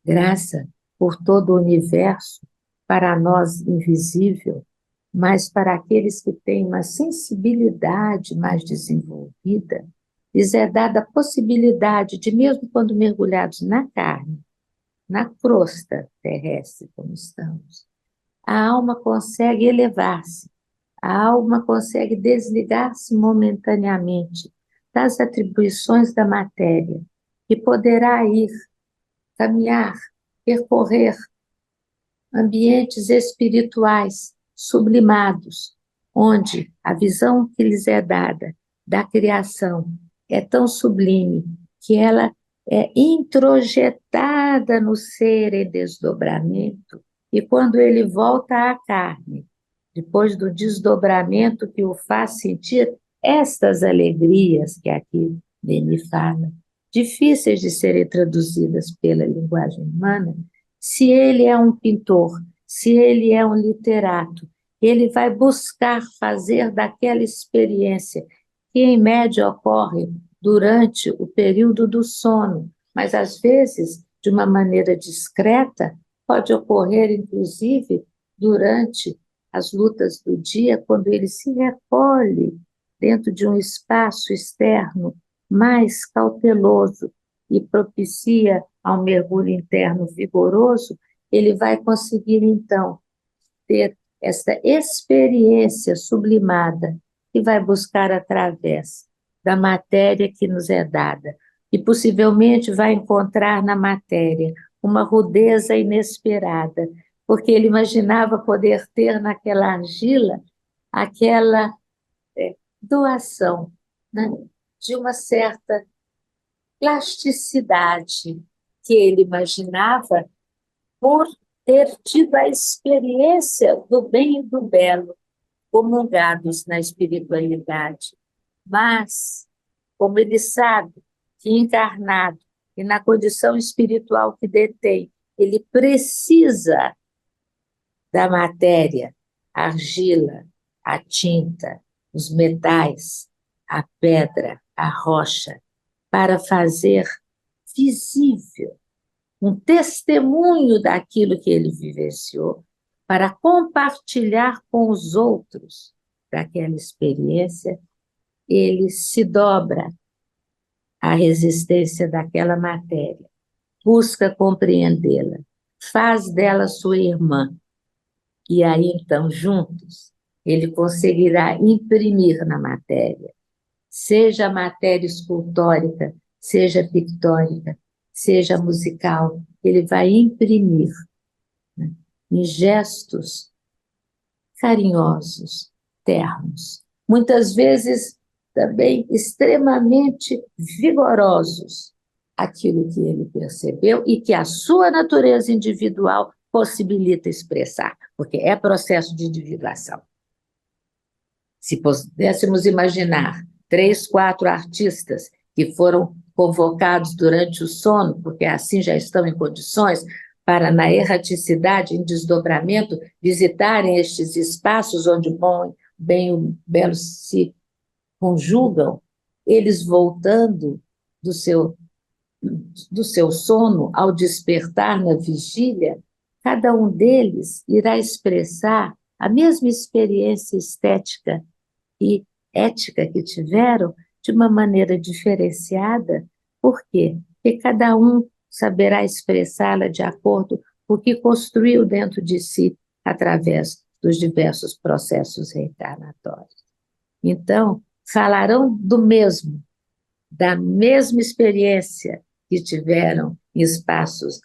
graça por todo o universo, para nós invisível, mas para aqueles que têm uma sensibilidade mais desenvolvida, lhes é dada a possibilidade de, mesmo quando mergulhados na carne, na crosta terrestre como estamos, a alma consegue elevar-se, a alma consegue desligar-se momentaneamente das atribuições da matéria e poderá ir, caminhar, percorrer ambientes espirituais sublimados, onde a visão que lhes é dada da criação é tão sublime que ela é introjetada no ser em desdobramento, e quando ele volta à carne, depois do desdobramento que o faz sentir estas alegrias que aqui Denis fala, difíceis de serem traduzidas pela linguagem humana, se ele é um pintor, se ele é um literato, ele vai buscar fazer daquela experiência, que em média ocorre durante o período do sono, mas às vezes, de uma maneira discreta, pode ocorrer, inclusive, durante as lutas do dia, quando ele se recolhe dentro de um espaço externo mais cauteloso e propicia ao mergulho interno vigoroso, ele vai conseguir, então, ter essa experiência sublimada que vai buscar através da matéria que nos é dada e possivelmente vai encontrar na matéria uma rudeza inesperada, porque ele imaginava poder ter naquela argila aquela doação, né, de uma certa plasticidade que ele imaginava por ter tido a experiência do bem e do belo, comungados na espiritualidade. Mas, como ele sabe que encarnado e na condição espiritual que detém, ele precisa da matéria, a argila, a tinta, os metais, a pedra, a rocha, para fazer visível um testemunho daquilo que ele vivenciou, para compartilhar com os outros daquela experiência, ele se dobra à resistência daquela matéria, busca compreendê-la, faz dela sua irmã, e aí, então, juntos, ele conseguirá imprimir na matéria, seja a matéria escultórica, seja pictórica, seja musical, ele vai imprimir, né, em gestos carinhosos, ternos, muitas vezes também extremamente vigorosos aquilo que ele percebeu e que a sua natureza individual possibilita expressar, porque é processo de individuação. Se pudéssemos imaginar 3, 4 artistas que foram convocados durante o sono, porque assim já estão em condições para, na erraticidade, em desdobramento, visitarem estes espaços onde o bom, o bem e o belo se conjugam, eles voltando do seu sono ao despertar na vigília, cada um deles irá expressar a mesma experiência estética e ética que tiveram de uma maneira diferenciada. Por quê? Porque cada um saberá expressá-la de acordo com o que construiu dentro de si através dos diversos processos reencarnatórios. Então, falarão do mesmo, da mesma experiência que tiveram em espaços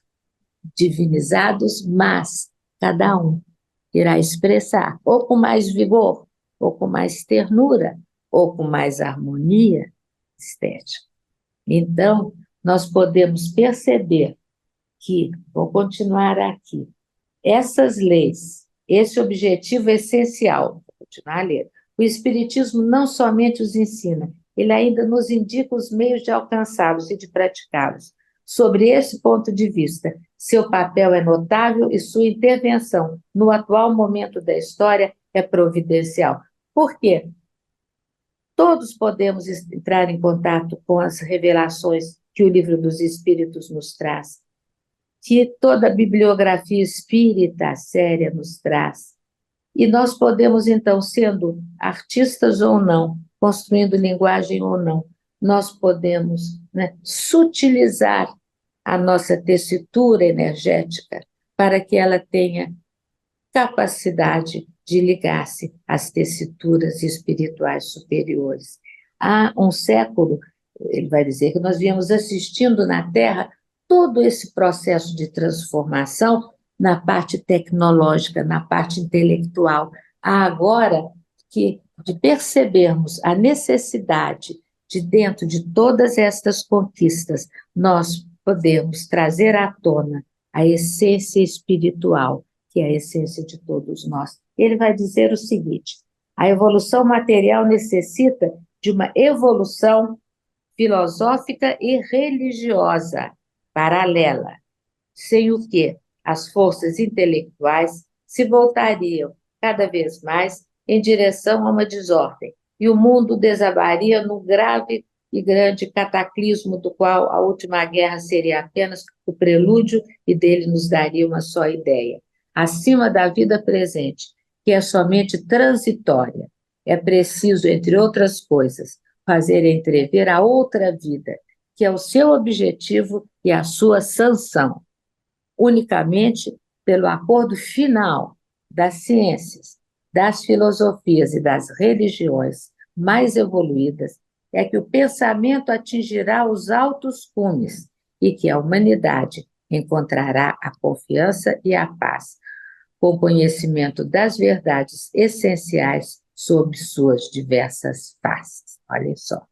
divinizados, mas cada um irá expressar, ou com mais vigor, ou com mais ternura, ou com mais harmonia estética. Então, nós podemos perceber que, vou continuar aqui, essas leis, esse objetivo essencial, vou continuar a ler, o Espiritismo não somente os ensina, ele ainda nos indica os meios de alcançá-los e de praticá-los. Sobre esse ponto de vista, seu papel é notável e sua intervenção no atual momento da história é providencial. Por quê? Todos podemos entrar em contato com as revelações que o Livro dos Espíritos nos traz, que toda a bibliografia espírita séria nos traz. E nós podemos, então, sendo artistas ou não, construindo linguagem ou não, nós podemos, né, sutilizar a nossa tessitura energética para que ela tenha capacidade de ligar-se às tessituras espirituais superiores. Há um século, ele vai dizer, que nós viemos assistindo na Terra todo esse processo de transformação na parte tecnológica, na parte intelectual. Há agora que, de percebermos a necessidade de, dentro de todas estas conquistas, nós podemos trazer à tona a essência espiritual, que é a essência de todos nós. Ele vai dizer o seguinte: a evolução material necessita de uma evolução filosófica e religiosa paralela, sem o que as forças intelectuais se voltariam cada vez mais em direção a uma desordem, e o mundo desabaria no grave e grande cataclismo do qual a última guerra seria apenas o prelúdio e dele nos daria uma só ideia. Acima da vida presente, que é somente transitória, é preciso, entre outras coisas, fazer entrever a outra vida, que é o seu objetivo e a sua sanção. Unicamente pelo acordo final das ciências, das filosofias e das religiões mais evoluídas, é que o pensamento atingirá os altos cumes e que a humanidade encontrará a confiança e a paz, com conhecimento das verdades essenciais sob suas diversas faces. Olha só,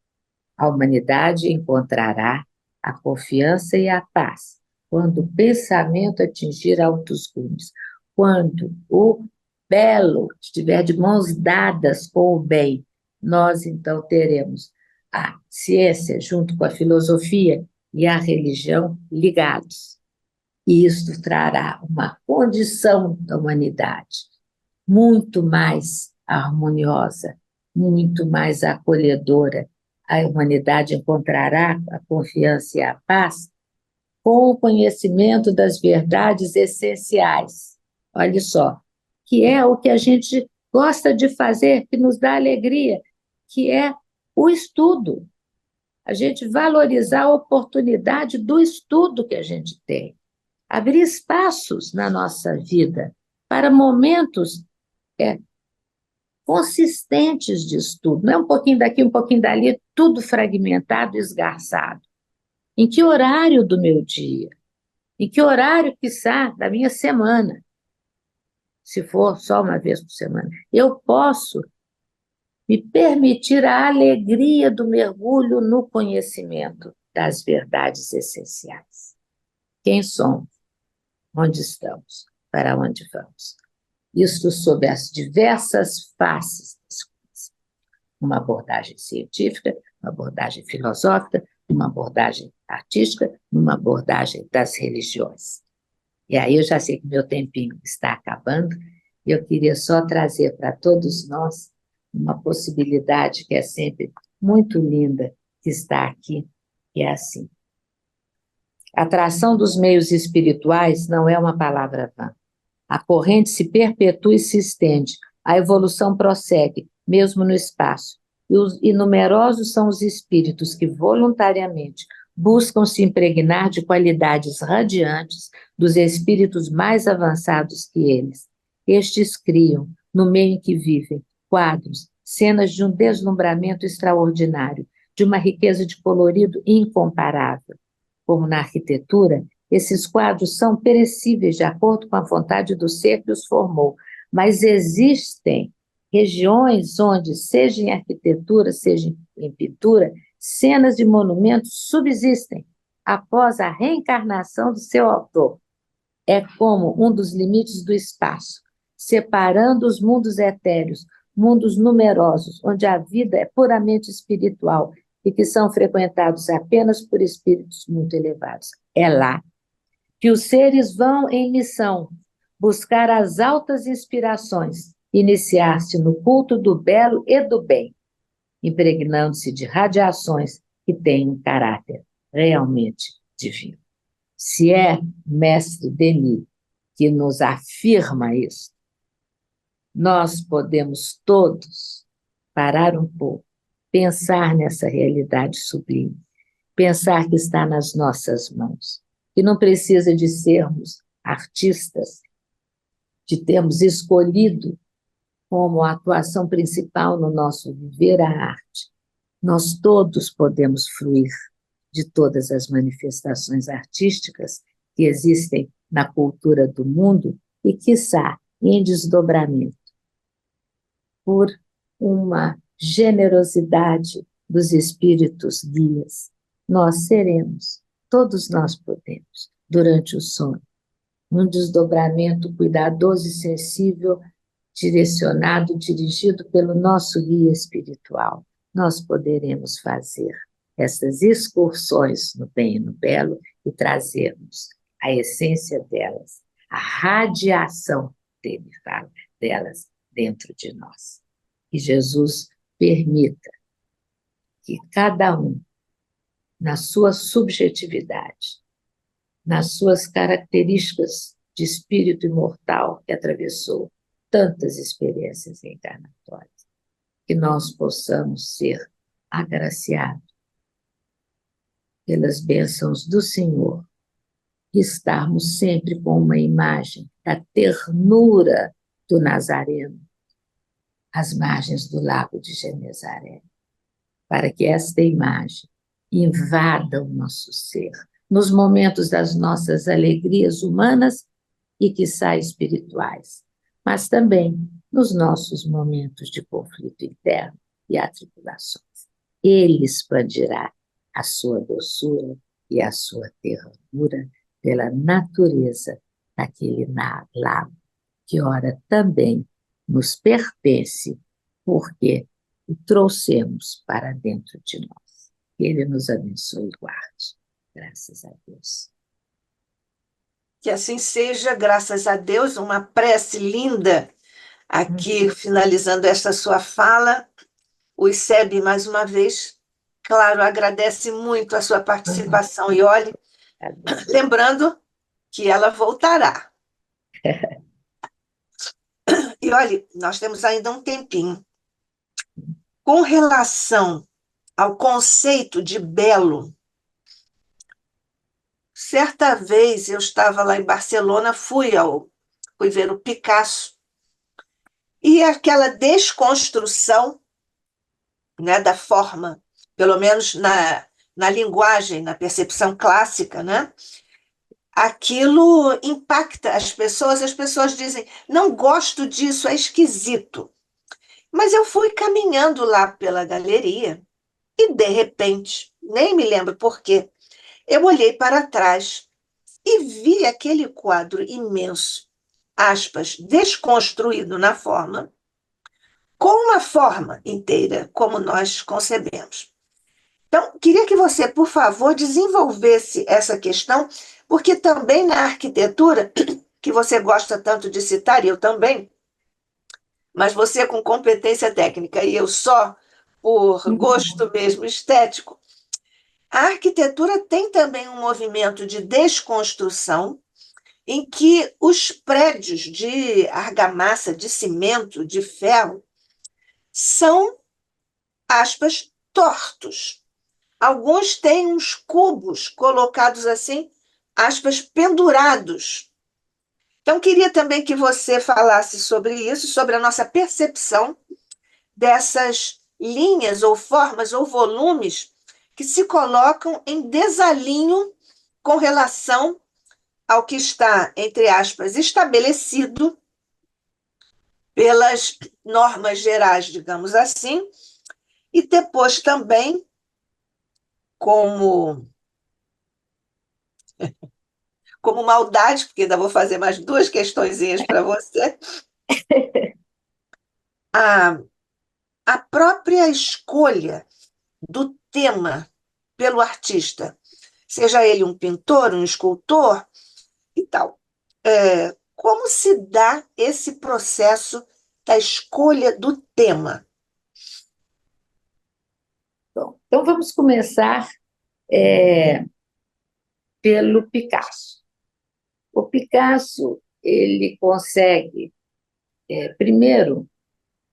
a humanidade encontrará a confiança e a paz quando o pensamento atingir altos cumes, quando o belo estiver de mãos dadas com o bem, nós então teremos a ciência junto com a filosofia e a religião ligados. E isto trará uma condição da humanidade muito mais harmoniosa, muito mais acolhedora. A humanidade encontrará a confiança e a paz com o conhecimento das verdades essenciais. Olha só, que é o que a gente gosta de fazer, que nos dá alegria, que é o estudo. A gente valorizar a oportunidade do estudo que a gente tem. Abrir espaços na nossa vida para momentos consistentes de estudo. Não é um pouquinho daqui, um pouquinho dali, tudo fragmentado, esgarçado. Em que horário do meu dia? Em que horário, quiçá, da minha semana? Se for só uma vez por semana. Eu posso me permitir a alegria do mergulho no conhecimento das verdades essenciais. Quem somos? Onde estamos? Para onde vamos? Isto sob as diversas faces das coisas. Uma abordagem científica, uma abordagem filosófica, uma abordagem artística, uma abordagem das religiões. E aí eu já sei que meu tempinho está acabando, e eu queria só trazer para todos nós uma possibilidade que é sempre muito linda, que está aqui, que é assim. A atração dos meios espirituais não é uma palavra vã. A corrente se perpetua e se estende, a evolução prossegue, mesmo no espaço. E numerosos são os espíritos que voluntariamente buscam se impregnar de qualidades radiantes dos espíritos mais avançados que eles. Estes criam, no meio em que vivem, quadros, cenas de um deslumbramento extraordinário, de uma riqueza de colorido incomparável. Como na arquitetura, esses quadros são perecíveis de acordo com a vontade do ser que os formou, mas existem regiões onde, seja em arquitetura, seja em pintura, cenas de monumentos subsistem após a reencarnação do seu autor. É como um dos limites do espaço, separando os mundos etéreos, mundos numerosos, onde a vida é puramente espiritual e que são frequentados apenas por espíritos muito elevados. É lá que os seres vão em missão, buscar as altas inspirações, iniciar-se no culto do belo e do bem, impregnando-se de radiações que têm um caráter realmente divino. Se é Mestre Denis que nos afirma isso, nós podemos todos parar um pouco, pensar nessa realidade sublime, pensar que está nas nossas mãos, que não precisa de sermos artistas, de termos escolhido como a atuação principal no nosso viver a arte. Nós todos podemos fruir de todas as manifestações artísticas que existem na cultura do mundo e, quiçá, em desdobramento, por uma generosidade dos espíritos guias. Nós seremos, todos nós podemos, durante o sono, um desdobramento cuidadoso e sensível, direcionado, dirigido pelo nosso guia espiritual. Nós poderemos fazer essas excursões no bem e no belo e trazermos a essência delas, a radiação delas dentro de nós. Que Jesus permita que cada um, na sua subjetividade, nas suas características de espírito imortal que atravessou tantas experiências reencarnatórias, que nós possamos ser agraciados pelas bênçãos do Senhor e estarmos sempre com uma imagem da ternura do Nazareno às margens do lago de Genezaré, para que esta imagem invada o nosso ser nos momentos das nossas alegrias humanas e, quiçá, espirituais, mas também nos nossos momentos de conflito interno e atribulações. Ele expandirá a sua doçura e a sua ternura pela natureza daquele lago, que ora também nos pertence, porque o trouxemos para dentro de nós. Que Ele nos abençoe e guarde. Graças a Deus. Que assim seja, graças a Deus, uma prece linda aqui, finalizando esta sua fala. O ICEB, mais uma vez, claro, agradece muito a sua participação. E olhe, lembrando que ela voltará. E olhe, nós temos ainda um tempinho. Com relação ao conceito de belo, certa vez eu estava lá em Barcelona, fui ver o Picasso, e aquela desconstrução, né, da forma, pelo menos na linguagem, na percepção clássica, né, aquilo impacta as pessoas dizem, não gosto disso, é esquisito. Mas eu fui caminhando lá pela galeria e, de repente, nem me lembro por quê, eu olhei para trás e vi aquele quadro imenso, aspas, desconstruído na forma, com uma forma inteira, como nós concebemos. Então, queria que você, por favor, desenvolvesse essa questão, porque também na arquitetura, que você gosta tanto de citar, e eu também, mas você com competência técnica e eu só por gosto mesmo estético, a arquitetura tem também um movimento de desconstrução em que os prédios de argamassa, de cimento, de ferro, são, aspas, tortos. Alguns têm uns cubos colocados assim, aspas, pendurados. Então, queria também que você falasse sobre isso, sobre a nossa percepção dessas linhas ou formas ou volumes que se colocam em desalinho com relação ao que está, entre aspas, estabelecido pelas normas gerais, digamos assim, e depois também como como maldade, porque ainda vou fazer mais duas questõezinhas para você, a, a própria escolha do tema pelo artista, seja ele um pintor, um escultor e tal. Como se dá esse processo da escolha do tema? Bom, então, vamos começar pelo Picasso. O Picasso, ele consegue, primeiro,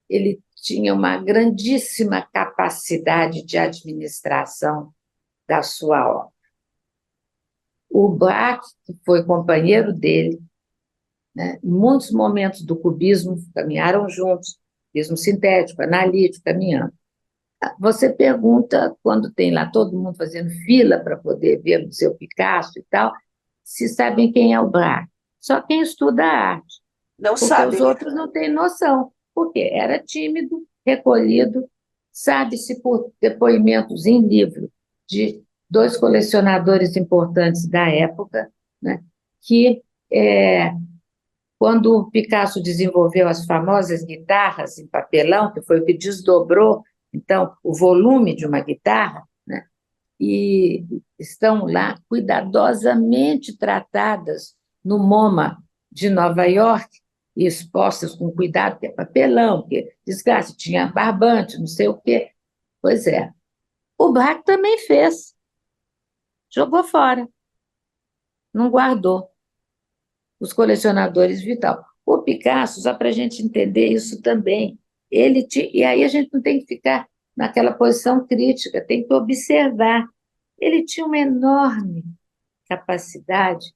ele tinha uma grandíssima capacidade de administração da sua obra. O Braque, que foi companheiro dele, né, em muitos momentos do cubismo, caminharam juntos, cubismo sintético, analítico, caminhando. Você pergunta, quando tem lá todo mundo fazendo fila para poder ver o seu Picasso e tal, se sabem quem é o Braque. Só quem estuda a arte, Não porque os sabem. outros não têm noção. Porque era tímido, recolhido, sabe-se por depoimentos em livro de dois colecionadores importantes da época, né, que, quando o Picasso desenvolveu as famosas guitarras em papelão, que foi o que desdobrou, então, o volume de uma guitarra, né, e estão lá cuidadosamente tratadas no MoMA de Nova York e expostas com cuidado, que é papelão, que desgaste, tinha barbante, não sei o quê. Pois é. O Braque também fez, jogou fora, não guardou. Os colecionadores vital. O Picasso, só para a gente entender isso também, e aí a gente não tem que ficar naquela posição crítica, tem que observar. Ele tinha uma enorme capacidade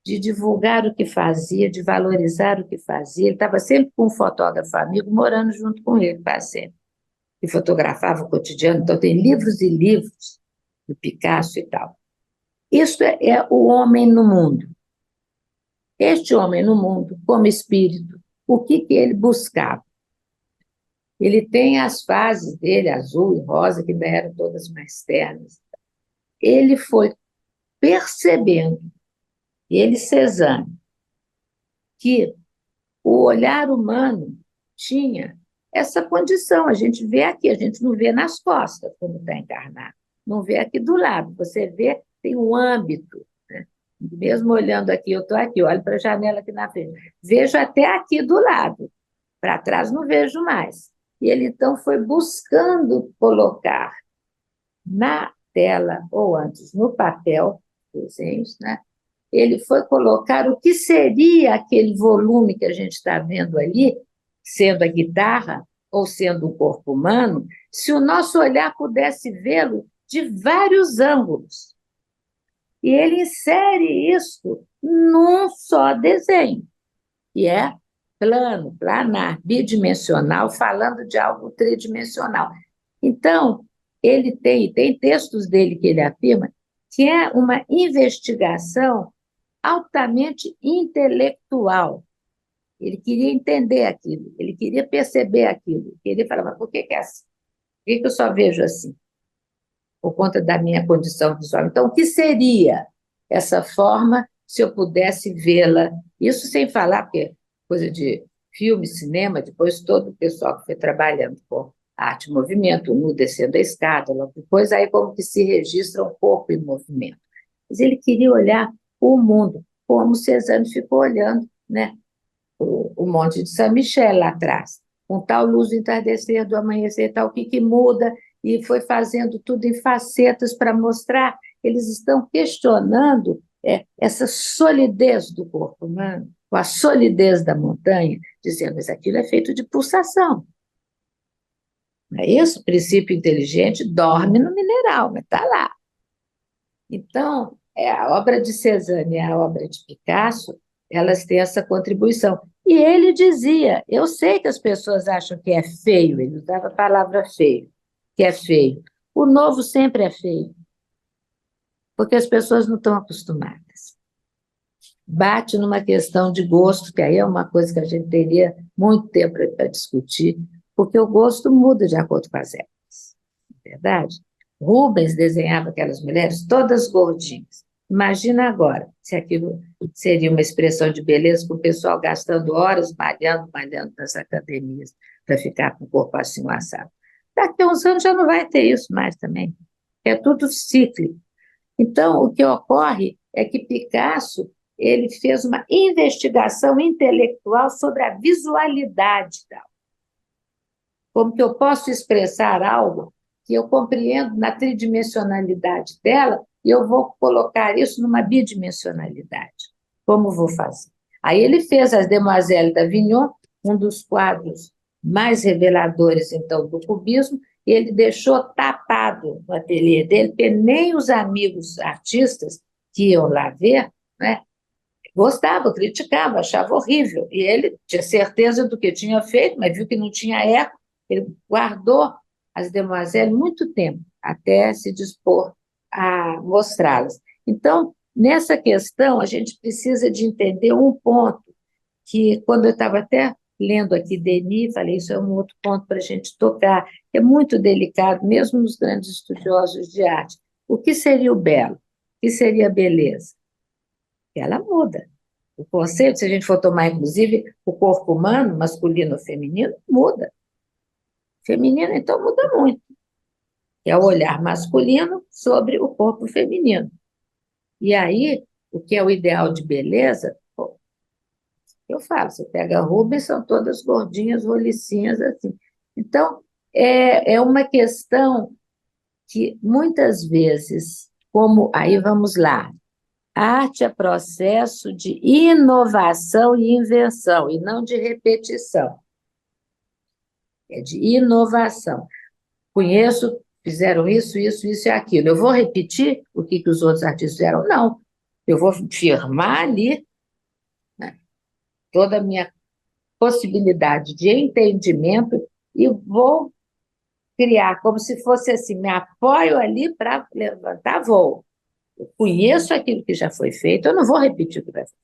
de divulgar o que fazia, de valorizar o que fazia. Ele estava sempre com um fotógrafo amigo morando junto com ele, quase sempre, e fotografava o cotidiano. Então, tem livros e livros do Picasso e tal. Isso é o homem no mundo. Este homem no mundo, como espírito, o que ele buscava? Ele tem as fases dele, azul e rosa, que ainda eram todas mais ternas. Ele foi percebendo, ele, Cézanne, que o olhar humano tinha essa condição. A gente vê aqui, a gente não vê nas costas quando está encarnado, não vê aqui do lado. Você vê, tem um âmbito, né? Mesmo olhando aqui, eu estou aqui, olho para a janela aqui na frente, vejo até aqui do lado, para trás não vejo mais. E ele, então, foi buscando colocar na tela, ou antes, no papel, desenhos, né? Ele foi colocar o que seria aquele volume que a gente está vendo ali, sendo a guitarra ou sendo o corpo humano, se o nosso olhar pudesse vê-lo de vários ângulos. E ele insere isso num só desenho, que é plano, planar, bidimensional, falando de algo tridimensional. Então, ele tem textos dele que ele afirma que é uma investigação altamente intelectual. Ele queria entender aquilo, ele queria perceber aquilo, queria falar, mas por que que é assim? Por que que eu só vejo assim? Por conta da minha condição visual. Então, o que seria essa forma se eu pudesse vê-la? Isso sem falar, porque coisa de filme, cinema, depois todo o pessoal que foi trabalhando com arte e movimento, nu descendo a escada, depois aí como que se registra um corpo em movimento. Mas ele queria olhar o mundo, como Cézanne ficou olhando, né? O Monte de Saint-Michel lá atrás, com tal luz do entardecer, do amanhecer, tal que muda, e foi fazendo tudo em facetas para mostrar. Eles estão questionando essa solidez do corpo humano, com a solidez da montanha, dizendo que aquilo é feito de pulsação. Não é isso? O princípio inteligente dorme no mineral, mas está lá. Então, a obra de Cézanne e a obra de Picasso, elas têm essa contribuição. E ele dizia, eu sei que as pessoas acham que é feio, ele usava a palavra feio, que é feio. O novo sempre é feio, porque as pessoas não estão acostumadas. Bate numa questão de gosto, que aí é uma coisa que a gente teria muito tempo para discutir, porque o gosto muda de acordo com as épocas, não é verdade? Rubens desenhava aquelas mulheres todas gordinhas. Imagina agora, se aquilo seria uma expressão de beleza com o pessoal gastando horas malhando nas academias para ficar com o corpo assim assado. Daqui a uns anos já não vai ter isso mais também. É tudo cíclico. Então, o que ocorre é que Picasso ele fez uma investigação intelectual sobre a visualidade da como que eu posso expressar algo que eu compreendo na tridimensionalidade dela e eu vou colocar isso numa bidimensionalidade. Como vou fazer? Aí ele fez as Demoiselles d'Avignon, um dos quadros mais reveladores, então, do cubismo, e ele deixou tapado no ateliê dele, porque nem os amigos artistas que iam lá ver, né, gostavam, criticavam, achavam horrível. E ele tinha certeza do que tinha feito, mas viu que não tinha eco, ele guardou as demoiselles muito tempo, até se dispor a mostrá-las. Então, nessa questão, a gente precisa de entender um ponto, que quando eu estava até lendo aqui Denis, falei, isso é um outro ponto para a gente tocar, é muito delicado, mesmo nos grandes estudiosos de arte. O que seria o belo? O que seria a beleza? Ela muda. O conceito, se a gente for tomar, inclusive, o corpo humano, masculino ou feminino, muda. Feminino, então, muda muito. É o olhar masculino sobre o corpo feminino. E aí, o que é o ideal de beleza? Pô, eu falo, você pega a Rubens, são todas gordinhas, rolicinhas, assim. Então, é uma questão que, muitas vezes, como... Aí, vamos lá. A arte é processo de inovação e invenção, e não de repetição. É de inovação. Conheço, fizeram isso, isso, isso e aquilo. Eu vou repetir o que os outros artistas fizeram? Não. Eu vou firmar ali, né, toda a minha possibilidade de entendimento e vou criar como se fosse assim, me apoio ali para levantar voo. Eu conheço aquilo que já foi feito, eu não vou repetir o que vai ser.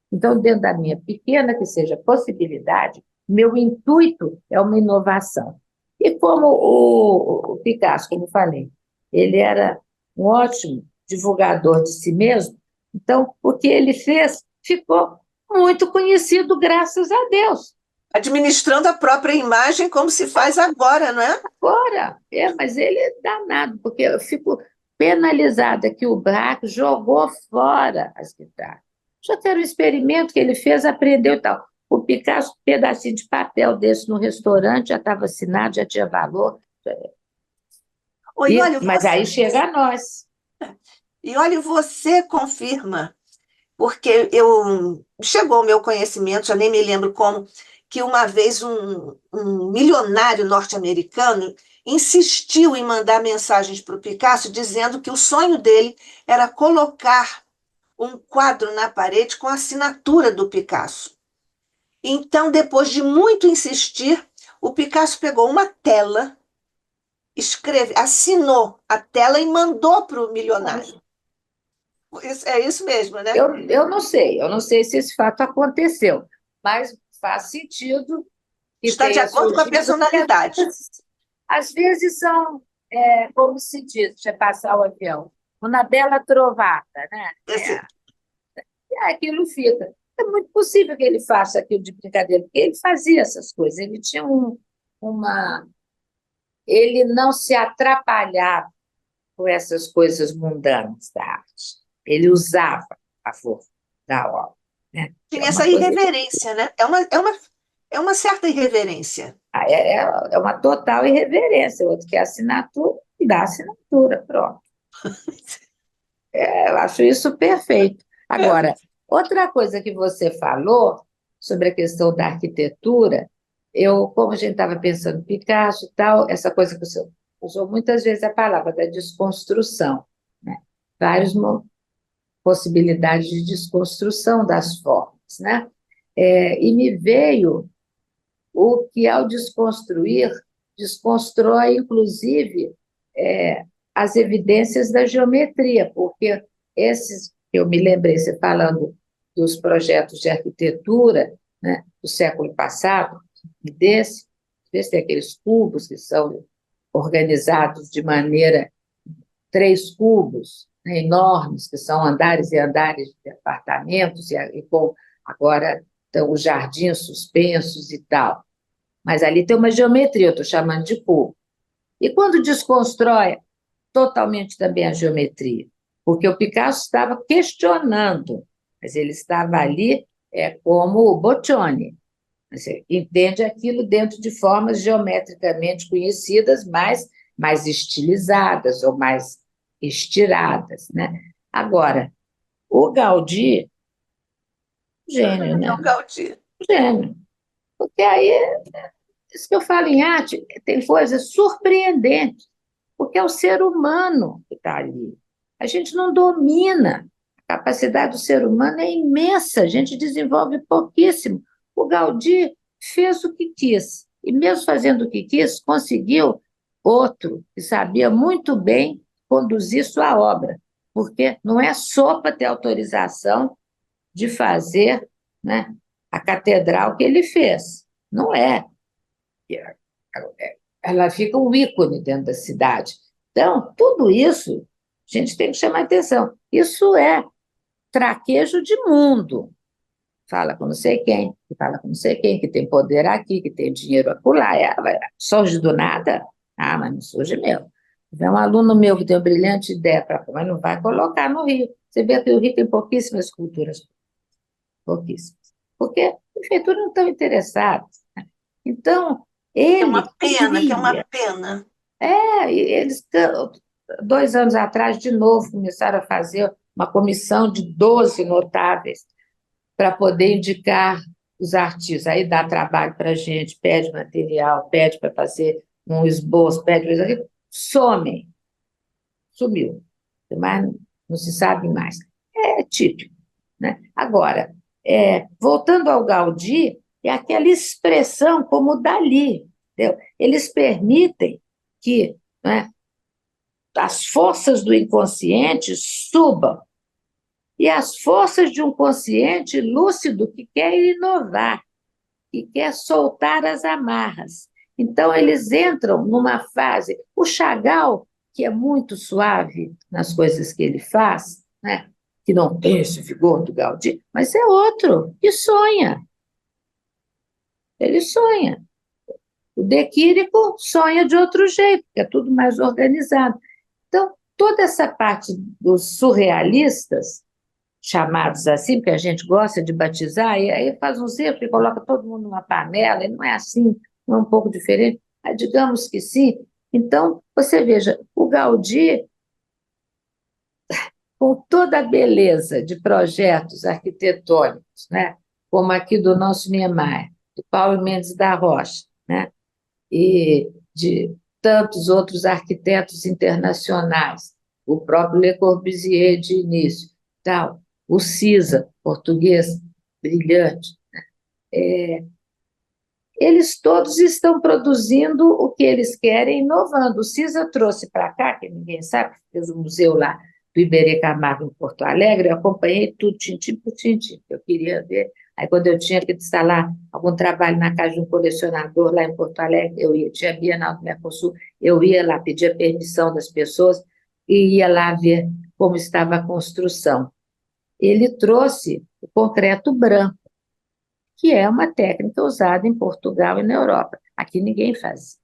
Então, dentro da minha pequena que seja possibilidade, meu intuito é uma inovação. E como o Picasso, como eu falei, ele era um ótimo divulgador de si mesmo, então o que ele fez ficou muito conhecido, graças a Deus. Administrando a própria imagem como se faz agora, não é? Agora, mas ele é danado, porque eu fico penalizada que o Braque jogou fora as guitarras. Já que era um experimento que ele fez, aprendeu e tal. O Picasso, um pedacinho de papel desse no restaurante, já estava assinado, já tinha valor. E olha, Mas aí chega a nós. Você confirma, porque chegou ao meu conhecimento, já nem me lembro como, que uma vez um milionário norte-americano insistiu em mandar mensagens para o Picasso dizendo que o sonho dele era colocar um quadro na parede com a assinatura do Picasso. Então, depois de muito insistir, o Picasso pegou uma tela, assinou a tela e mandou para o milionário. É isso mesmo, né? Eu não sei se esse fato aconteceu, mas faz sentido que Está de tenha acordo com a surgido, porque personalidade. às vezes são, como se diz, deixa eu passar o avião, uma bela trovada, né? Esse- Aquilo fica. É muito possível que ele faça aquilo de brincadeira, porque ele fazia essas coisas, ele tinha uma. Ele não se atrapalhava com essas coisas mundanas da arte. Ele usava a força da obra, né? É Tinha uma essa coisa, irreverência, né? É uma certa irreverência. é uma total irreverência. O outro quer assinatura, e dá assinatura, pronto. Eu acho isso perfeito. É. Agora, outra coisa que você falou sobre a questão da arquitetura, como a gente estava pensando em Picasso e tal, essa coisa que você usou muitas vezes a palavra da desconstrução, né? Várias possibilidades de desconstrução das formas, né? E me veio o que, ao desconstruir, desconstrói, inclusive, as evidências da geometria, porque esses, eu me lembrei, você falando dos projetos de arquitetura, né, do século passado, e desse tem aqueles cubos que são organizados de maneira, três cubos, né, enormes, que são andares e andares de apartamentos, e com agora estão os jardins suspensos e tal. Mas ali tem uma geometria, eu estou chamando de cubo. E quando desconstrói totalmente também a geometria, porque o Picasso estava questionando, mas ele estava ali como o Boccioni. Você entende aquilo dentro de formas geometricamente conhecidas, mas mais estilizadas ou mais estiradas, né? Agora, o Gaudí, gênio, É o né? Gaudí. Gênio. Porque aí, isso que eu falo em arte, tem coisas surpreendentes, porque é o ser humano que está ali. A gente não domina. A capacidade do ser humano é imensa, a gente desenvolve pouquíssimo. O Gaudí fez o que quis, e mesmo fazendo o que quis, conseguiu outro que sabia muito bem conduzir sua obra, porque não é só para ter autorização de fazer, né, a catedral que ele fez. Não é. Ela fica um ícone dentro da cidade. Então, tudo isso, a gente tem que chamar atenção. Isso é traquejo de mundo. Fala com não sei quem, que fala com não sei quem, que tem poder aqui, que tem dinheiro acolá. Surge do nada? Ah, mas não surge mesmo. É um aluno meu que tem uma brilhante ideia para, mas não vai colocar no Rio. Você vê que o Rio tem pouquíssimas esculturas, pouquíssimas. Porque a prefeitura não estão interessadas. Então, ele Que é uma queria. pena. E eles, 2 anos atrás, de novo, começaram a fazer uma comissão de 12 notáveis para poder indicar os artistas. Aí dá trabalho para a gente, pede material, pede para fazer um esboço, pede isso aqui, somem, sumiu. Mas não se sabe mais. É típico, né? Agora, voltando ao Gaudí, é aquela expressão como o Dali, entendeu? Eles permitem que, né, as forças do inconsciente subam e as forças de um consciente lúcido que quer inovar, que quer soltar as amarras. Então, eles entram numa fase. O Chagall, que é muito suave nas coisas que ele faz, né? Que não tem esse vigor do Gaudí, mas é outro que sonha. Ele sonha. O De Quirico sonha de outro jeito, que é tudo mais organizado. Então, toda essa parte dos surrealistas, chamados assim, porque a gente gosta de batizar, e aí faz um zirco e coloca todo mundo numa panela, e não é assim, não é um pouco diferente. Mas digamos que sim. Então, você veja, o Gaudí, com toda a beleza de projetos arquitetônicos, né, como aqui do nosso Niemeyer, do Paulo Mendes da Rocha, né, e de tantos outros arquitetos internacionais, o próprio Le Corbusier de início, tal, o Cisa, português brilhante, eles todos estão produzindo o que eles querem, inovando. O Cisa trouxe para cá, que ninguém sabe, fez um museu lá do Iberê Camargo em Porto Alegre, eu acompanhei tudo, tintim por tintim, eu queria ver Aí, quando eu tinha que instalar algum trabalho na casa de um colecionador lá em Porto Alegre, eu ia, tinha a Bienal do Mercosul, eu ia lá, pedia permissão das pessoas e ia lá ver como estava a construção. Ele trouxe o concreto branco, que é uma técnica usada em Portugal e na Europa. Aqui ninguém faz.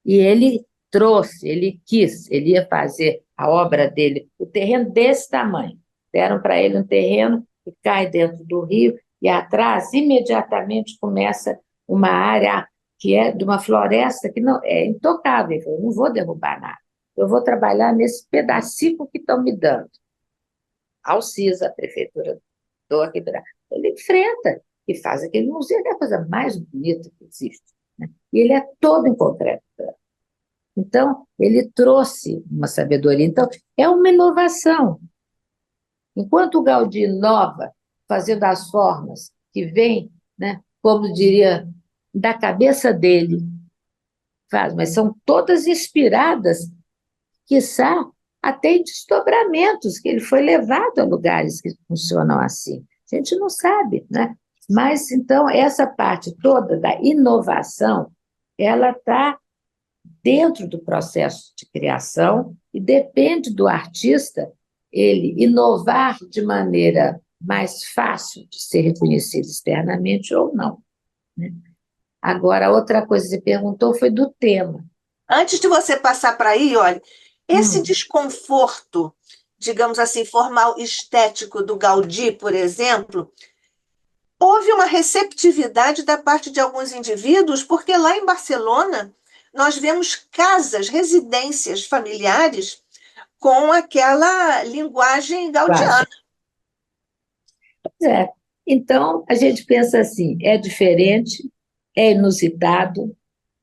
E ele trouxe, ele quis, ele ia fazer a obra dele, o terreno desse tamanho. Deram para ele um terreno que cai dentro do rio, e atrás, imediatamente, começa uma área que é de uma floresta que não é intocável. Ele falou, não vou derrubar nada, eu vou trabalhar nesse pedacinho que estão me dando. Alcisa, a prefeitura do aqui, ele enfrenta e faz aquele museu, que é a coisa mais bonita que existe. Né? E ele é todo em concreto. Então, ele trouxe uma sabedoria. Então, é uma inovação. Enquanto o Gaudí inova, fazendo as formas que vêm, né, como diria, da cabeça dele, faz, mas são todas inspiradas, quiçá, até em desdobramentos, que ele foi levado a lugares que funcionam assim. A gente não sabe, né? Mas, então, essa parte toda da inovação, ela está dentro do processo de criação e depende do artista ele inovar de maneira mais fácil de ser reconhecido externamente ou não. Né? Agora, outra coisa que você perguntou foi do tema. Antes de você passar para aí, olha, esse Hum, desconforto, digamos assim, formal estético do Gaudí, por exemplo, houve uma receptividade da parte de alguns indivíduos, porque lá em Barcelona nós vemos casas, residências familiares com aquela linguagem gaudiana. Linguagem. É. Então, a gente pensa assim: é diferente, é inusitado,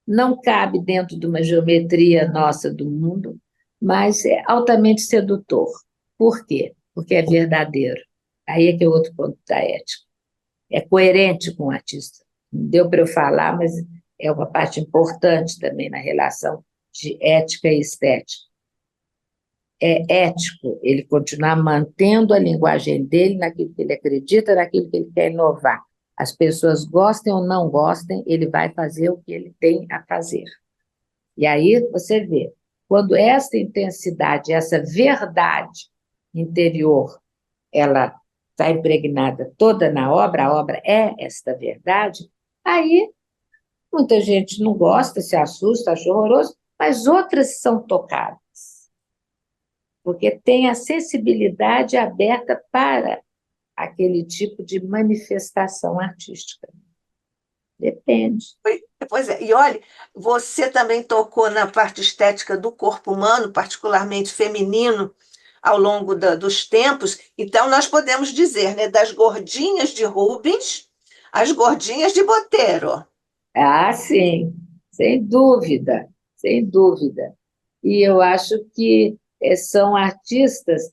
não cabe dentro de uma geometria nossa do mundo, mas é altamente sedutor. Por quê? Porque é verdadeiro. Aí é que é outro ponto da ética. É coerente com o artista. Não deu para eu falar, mas é uma parte importante também na relação de ética e estética. É ético ele continuar mantendo a linguagem dele naquilo que ele acredita, naquilo que ele quer inovar. As pessoas gostem ou não gostem, ele vai fazer o que ele tem a fazer. E aí você vê, quando essa intensidade, essa verdade interior, ela está impregnada toda na obra, a obra é esta verdade, aí muita gente não gosta, se assusta, acha horroroso, mas outras são tocadas, porque tem a sensibilidade aberta para aquele tipo de manifestação artística. Depende. Pois é, e olha, você também tocou na parte estética do corpo humano, particularmente feminino, ao longo dos tempos. Então, nós podemos dizer, né, das gordinhas de Rubens às gordinhas de Botero. Ah, sim, sem dúvida, sem dúvida. E eu acho que são artistas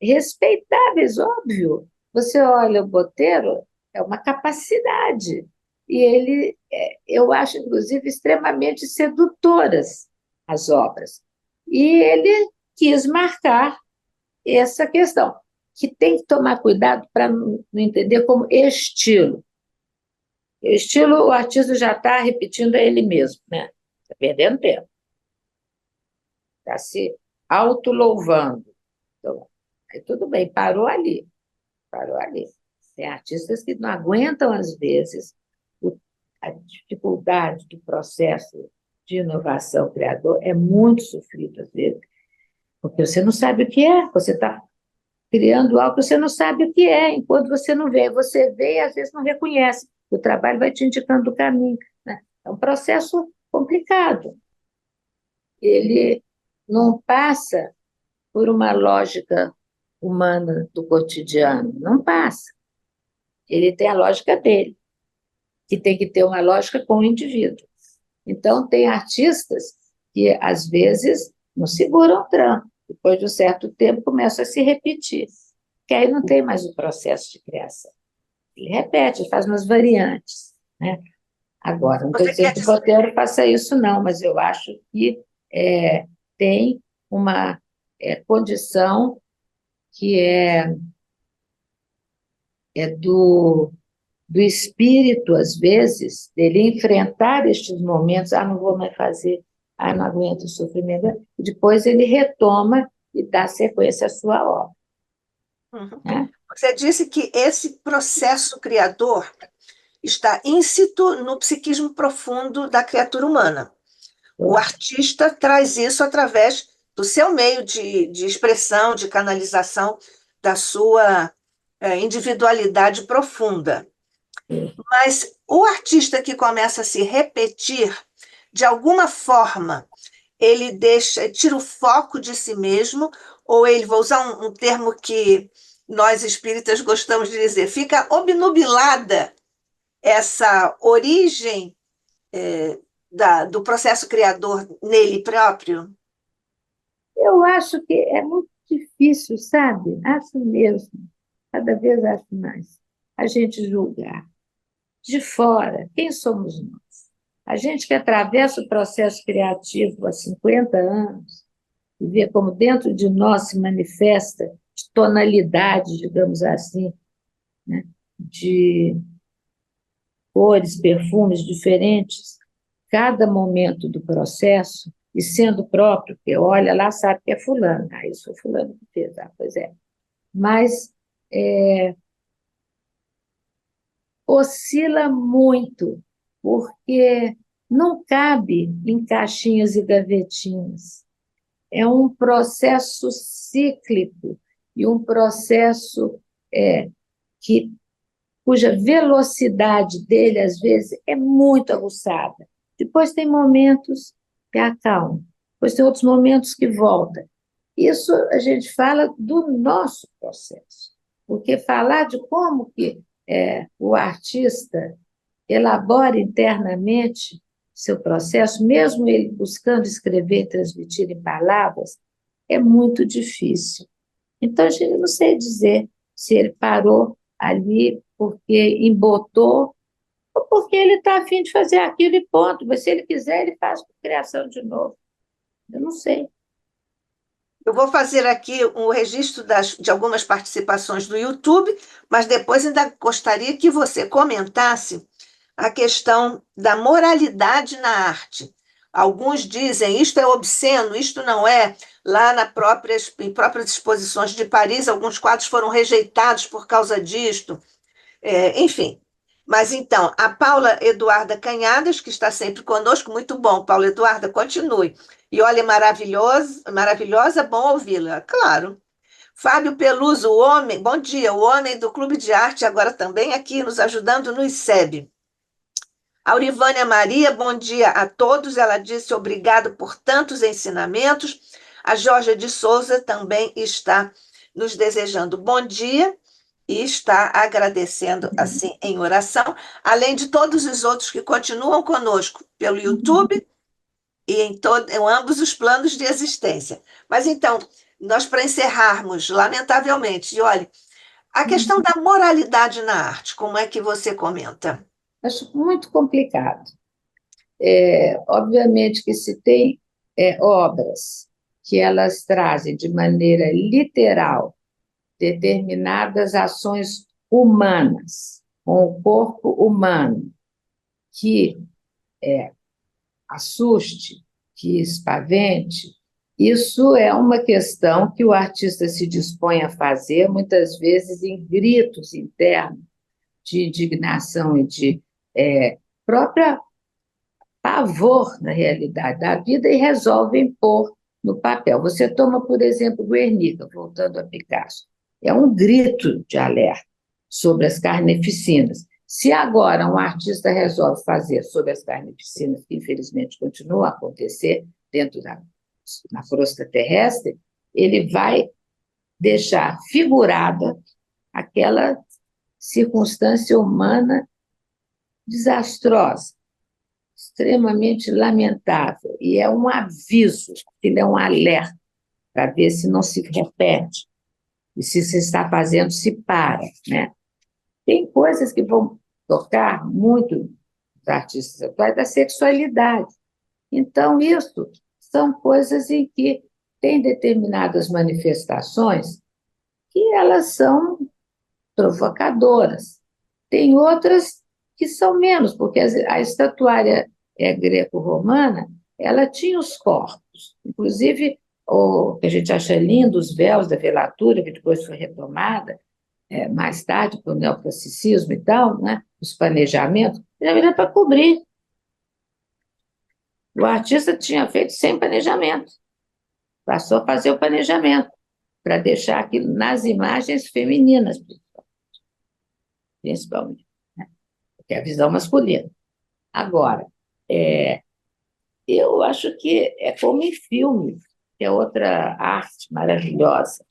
respeitáveis, óbvio. Você olha o Botelho, é uma capacidade. E ele, eu acho, inclusive, extremamente sedutoras as obras. E ele quis marcar essa questão, que tem que tomar cuidado para não entender como estilo. O estilo, o artista já está repetindo a ele mesmo, né? Está perdendo tempo, está se autolouvando. Então, aí tudo bem, parou ali, parou ali. Tem artistas que não aguentam, às vezes, a dificuldade do processo de inovação criador é muito sofrido, às vezes, porque você não sabe o que é, você está criando algo que você não sabe o que é, enquanto você não vê. Você vê e, às vezes, não reconhece. O trabalho vai te indicando o caminho. Né? É um processo complicado. Ele não passa por uma lógica humana do cotidiano, não passa. Ele tem a lógica dele, que tem que ter uma lógica com o indivíduo. Então, tem artistas que, às vezes, não seguram o tranco. Depois de um certo tempo, começa a se repetir, que aí não tem mais o processo de criação. Ele repete, faz umas variantes. Né? Agora, não estou Você quer dizendo que o Botero faça isso, não, mas eu acho que tem uma condição que é do do espírito, às vezes, dele enfrentar estes momentos, não vou mais fazer, não aguento o sofrimento, e depois ele retoma e dá sequência à sua obra. Uhum. Né? Você disse que esse processo criador está íncito no psiquismo profundo da criatura humana. O artista traz isso através do seu meio de expressão, de canalização da sua individualidade profunda. Mas o artista que começa a se repetir, de alguma forma, ele tira o foco de si mesmo, ou ele, vou usar um termo que nós espíritas gostamos de dizer, fica obnubilada essa origem do processo criador nele próprio? Eu acho que é muito difícil, sabe? Acho mesmo, cada vez acho mais, a gente julgar. De fora, quem somos nós? A gente que atravessa o processo criativo há 50 anos e vê como dentro de nós se manifesta de tonalidade, digamos assim, né? De cores, perfumes diferentes, cada momento do processo, e sendo próprio, porque olha lá, sabe que é fulano, isso foi fulano que fez, pois é. Mas oscila muito, porque não cabe em caixinhas e gavetinhas. É um processo cíclico e um processo que, cuja velocidade dele, às vezes, é muito aguçada. Depois tem momentos que acalma, depois tem outros momentos que volta. Isso a gente fala do nosso processo, porque falar de como que o artista elabora internamente seu processo, mesmo ele buscando escrever e transmitir em palavras, é muito difícil. Então, a gente não sei dizer se ele parou ali porque embotou ou porque ele está a fim de fazer aquilo e ponto. Mas se ele quiser, ele faz com criação de novo. Eu não sei. Eu vou fazer aqui um registro de algumas participações do YouTube, mas depois ainda gostaria que você comentasse a questão da moralidade na arte. Alguns dizem isto é obsceno, isto não é. Lá em próprias exposições de Paris, alguns quadros foram rejeitados por causa disto. Enfim. Mas então, a Paula Eduarda Canhadas, que está sempre conosco, muito bom, Paula Eduarda, continue. E olha, maravilhosa, maravilhosa, bom ouvi-la, claro. Fábio Peluso, o homem, bom dia, o homem do Clube de Arte, agora também aqui nos ajudando no ICEB. Aurivânia Maria, bom dia a todos. Ela disse obrigado por tantos ensinamentos. A Jorge de Souza também está nos desejando bom dia e está agradecendo assim em oração, além de todos os outros que continuam conosco pelo YouTube e em ambos os planos de existência. Mas então, nós para encerrarmos, lamentavelmente, e olha, a questão da moralidade na arte, como é que você comenta? Acho muito complicado. Obviamente que se tem obras que elas trazem de maneira literal determinadas ações humanas, com o corpo humano, que assuste, que espavente, isso é uma questão que o artista se dispõe a fazer, muitas vezes em gritos internos de indignação e de própria pavor na realidade da vida e resolvem pôr no papel. Você toma, por exemplo, Guernica, voltando a Picasso. É um grito de alerta sobre as carneficinas. Se agora um artista resolve fazer sobre as carneficinas, que infelizmente continua a acontecer dentro na crosta terrestre, ele vai deixar figurada aquela circunstância humana desastrosa, extremamente lamentável, e é um aviso, ele é um alerta para ver se não se repete, e se se está fazendo, se para, né? Tem coisas que vão tocar muito os artistas atuais da sexualidade. Então, isso são coisas em que tem determinadas manifestações que elas são provocadoras. tem outras que são menos, porque a estatuária greco-romana, ela tinha os corpos, inclusive o que a gente acha lindo, os véus da velatura, que depois foi retomada, mais tarde, para o neoclassicismo e tal, né? Os planejamentos, era para cobrir. O artista tinha feito sem planejamento, passou a fazer o planejamento, para deixar aquilo nas imagens femininas, principalmente, né? Porque é a visão masculina. Agora, eu acho que é como em filme, que é outra arte maravilhosa.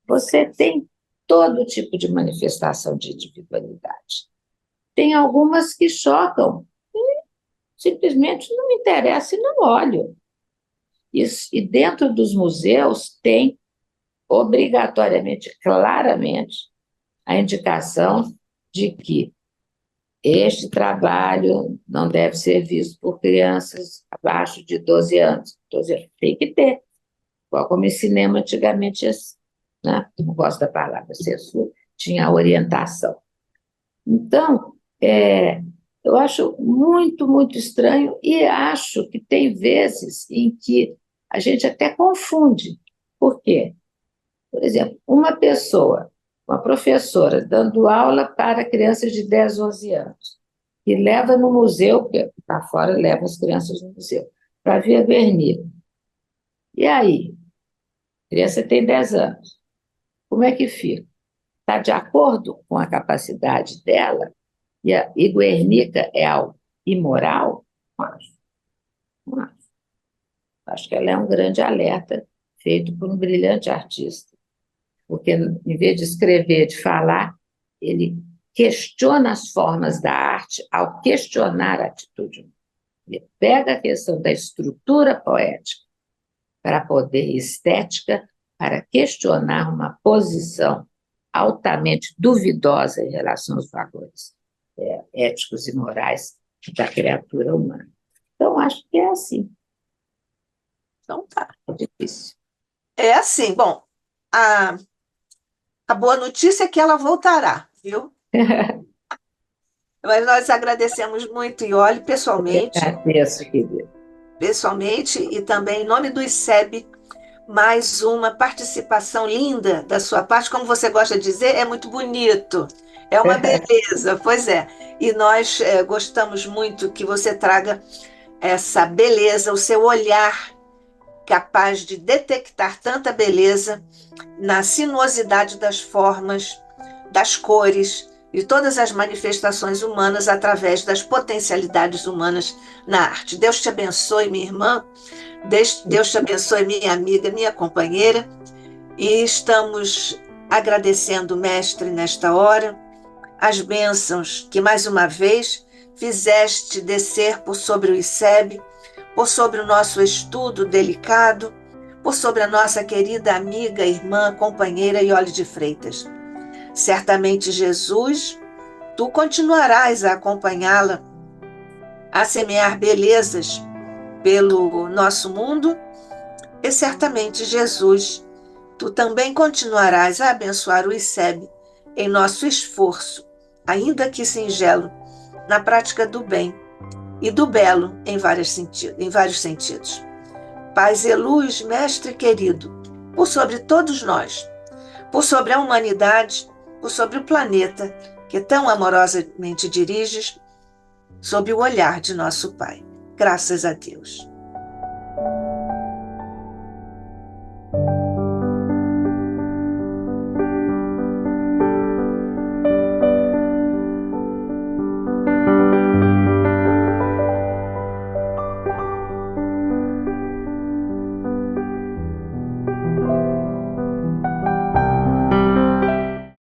Você tem todo tipo de manifestação de individualidade. Tem algumas que chocam, e simplesmente não me interessa e não olho. E dentro dos museus tem, obrigatoriamente, claramente, a indicação de que este trabalho não deve ser visto por crianças abaixo de 12 anos. 12 anos. Tem que ter, igual como em cinema antigamente, né? Não gosto da palavra censura, tinha a orientação. Então, eu acho muito, muito estranho e acho que tem vezes em que a gente até confunde. Por quê? Por exemplo, uma professora, dando aula para crianças de 10, 11 anos, que leva no museu, porque está fora, leva as crianças no museu, para ver a Guernica. E aí? A criança tem 10 anos. Como é que fica? Está de acordo com a capacidade dela? E Guernica é algo imoral? Não acho. Não acho. Acho que ela é um grande alerta feito por um brilhante artista. Porque, em vez de escrever, de falar, ele questiona as formas da arte ao questionar a atitude. Ele pega a questão da estrutura poética para poder estética, para questionar uma posição altamente duvidosa em relação aos valores éticos e morais da criatura humana. Então, acho que é assim. Então tá. É difícil. É assim, bom, a boa notícia é que ela voltará, viu? Mas nós agradecemos muito, e olhe Agradeço, querida. pessoalmente e também em nome do ICEB, mais uma participação linda da sua parte. Como você gosta de dizer, é muito bonito, é uma beleza, pois é. E nós gostamos muito que você traga essa beleza, o seu olhar capaz de detectar tanta beleza na sinuosidade das formas, das cores e todas as manifestações humanas através das potencialidades humanas na arte. Deus te abençoe, minha irmã. Deus te abençoe, minha amiga, minha companheira. E estamos agradecendo o Mestre nesta hora, as bênçãos que mais uma vez fizeste descer por sobre o ICEB, por sobre o nosso estudo delicado, por sobre a nossa querida amiga, irmã, companheira Iole de Freitas. Certamente, Jesus, tu continuarás a acompanhá-la, a semear belezas pelo nosso mundo, e certamente, Jesus, tu também continuarás a abençoar o ICEB em nosso esforço, ainda que singelo, na prática do bem e do belo em vários sentidos. Paz e luz, Mestre querido, por sobre todos nós, por sobre a humanidade, por sobre o planeta que tão amorosamente diriges, sob o olhar de nosso Pai. Graças a Deus.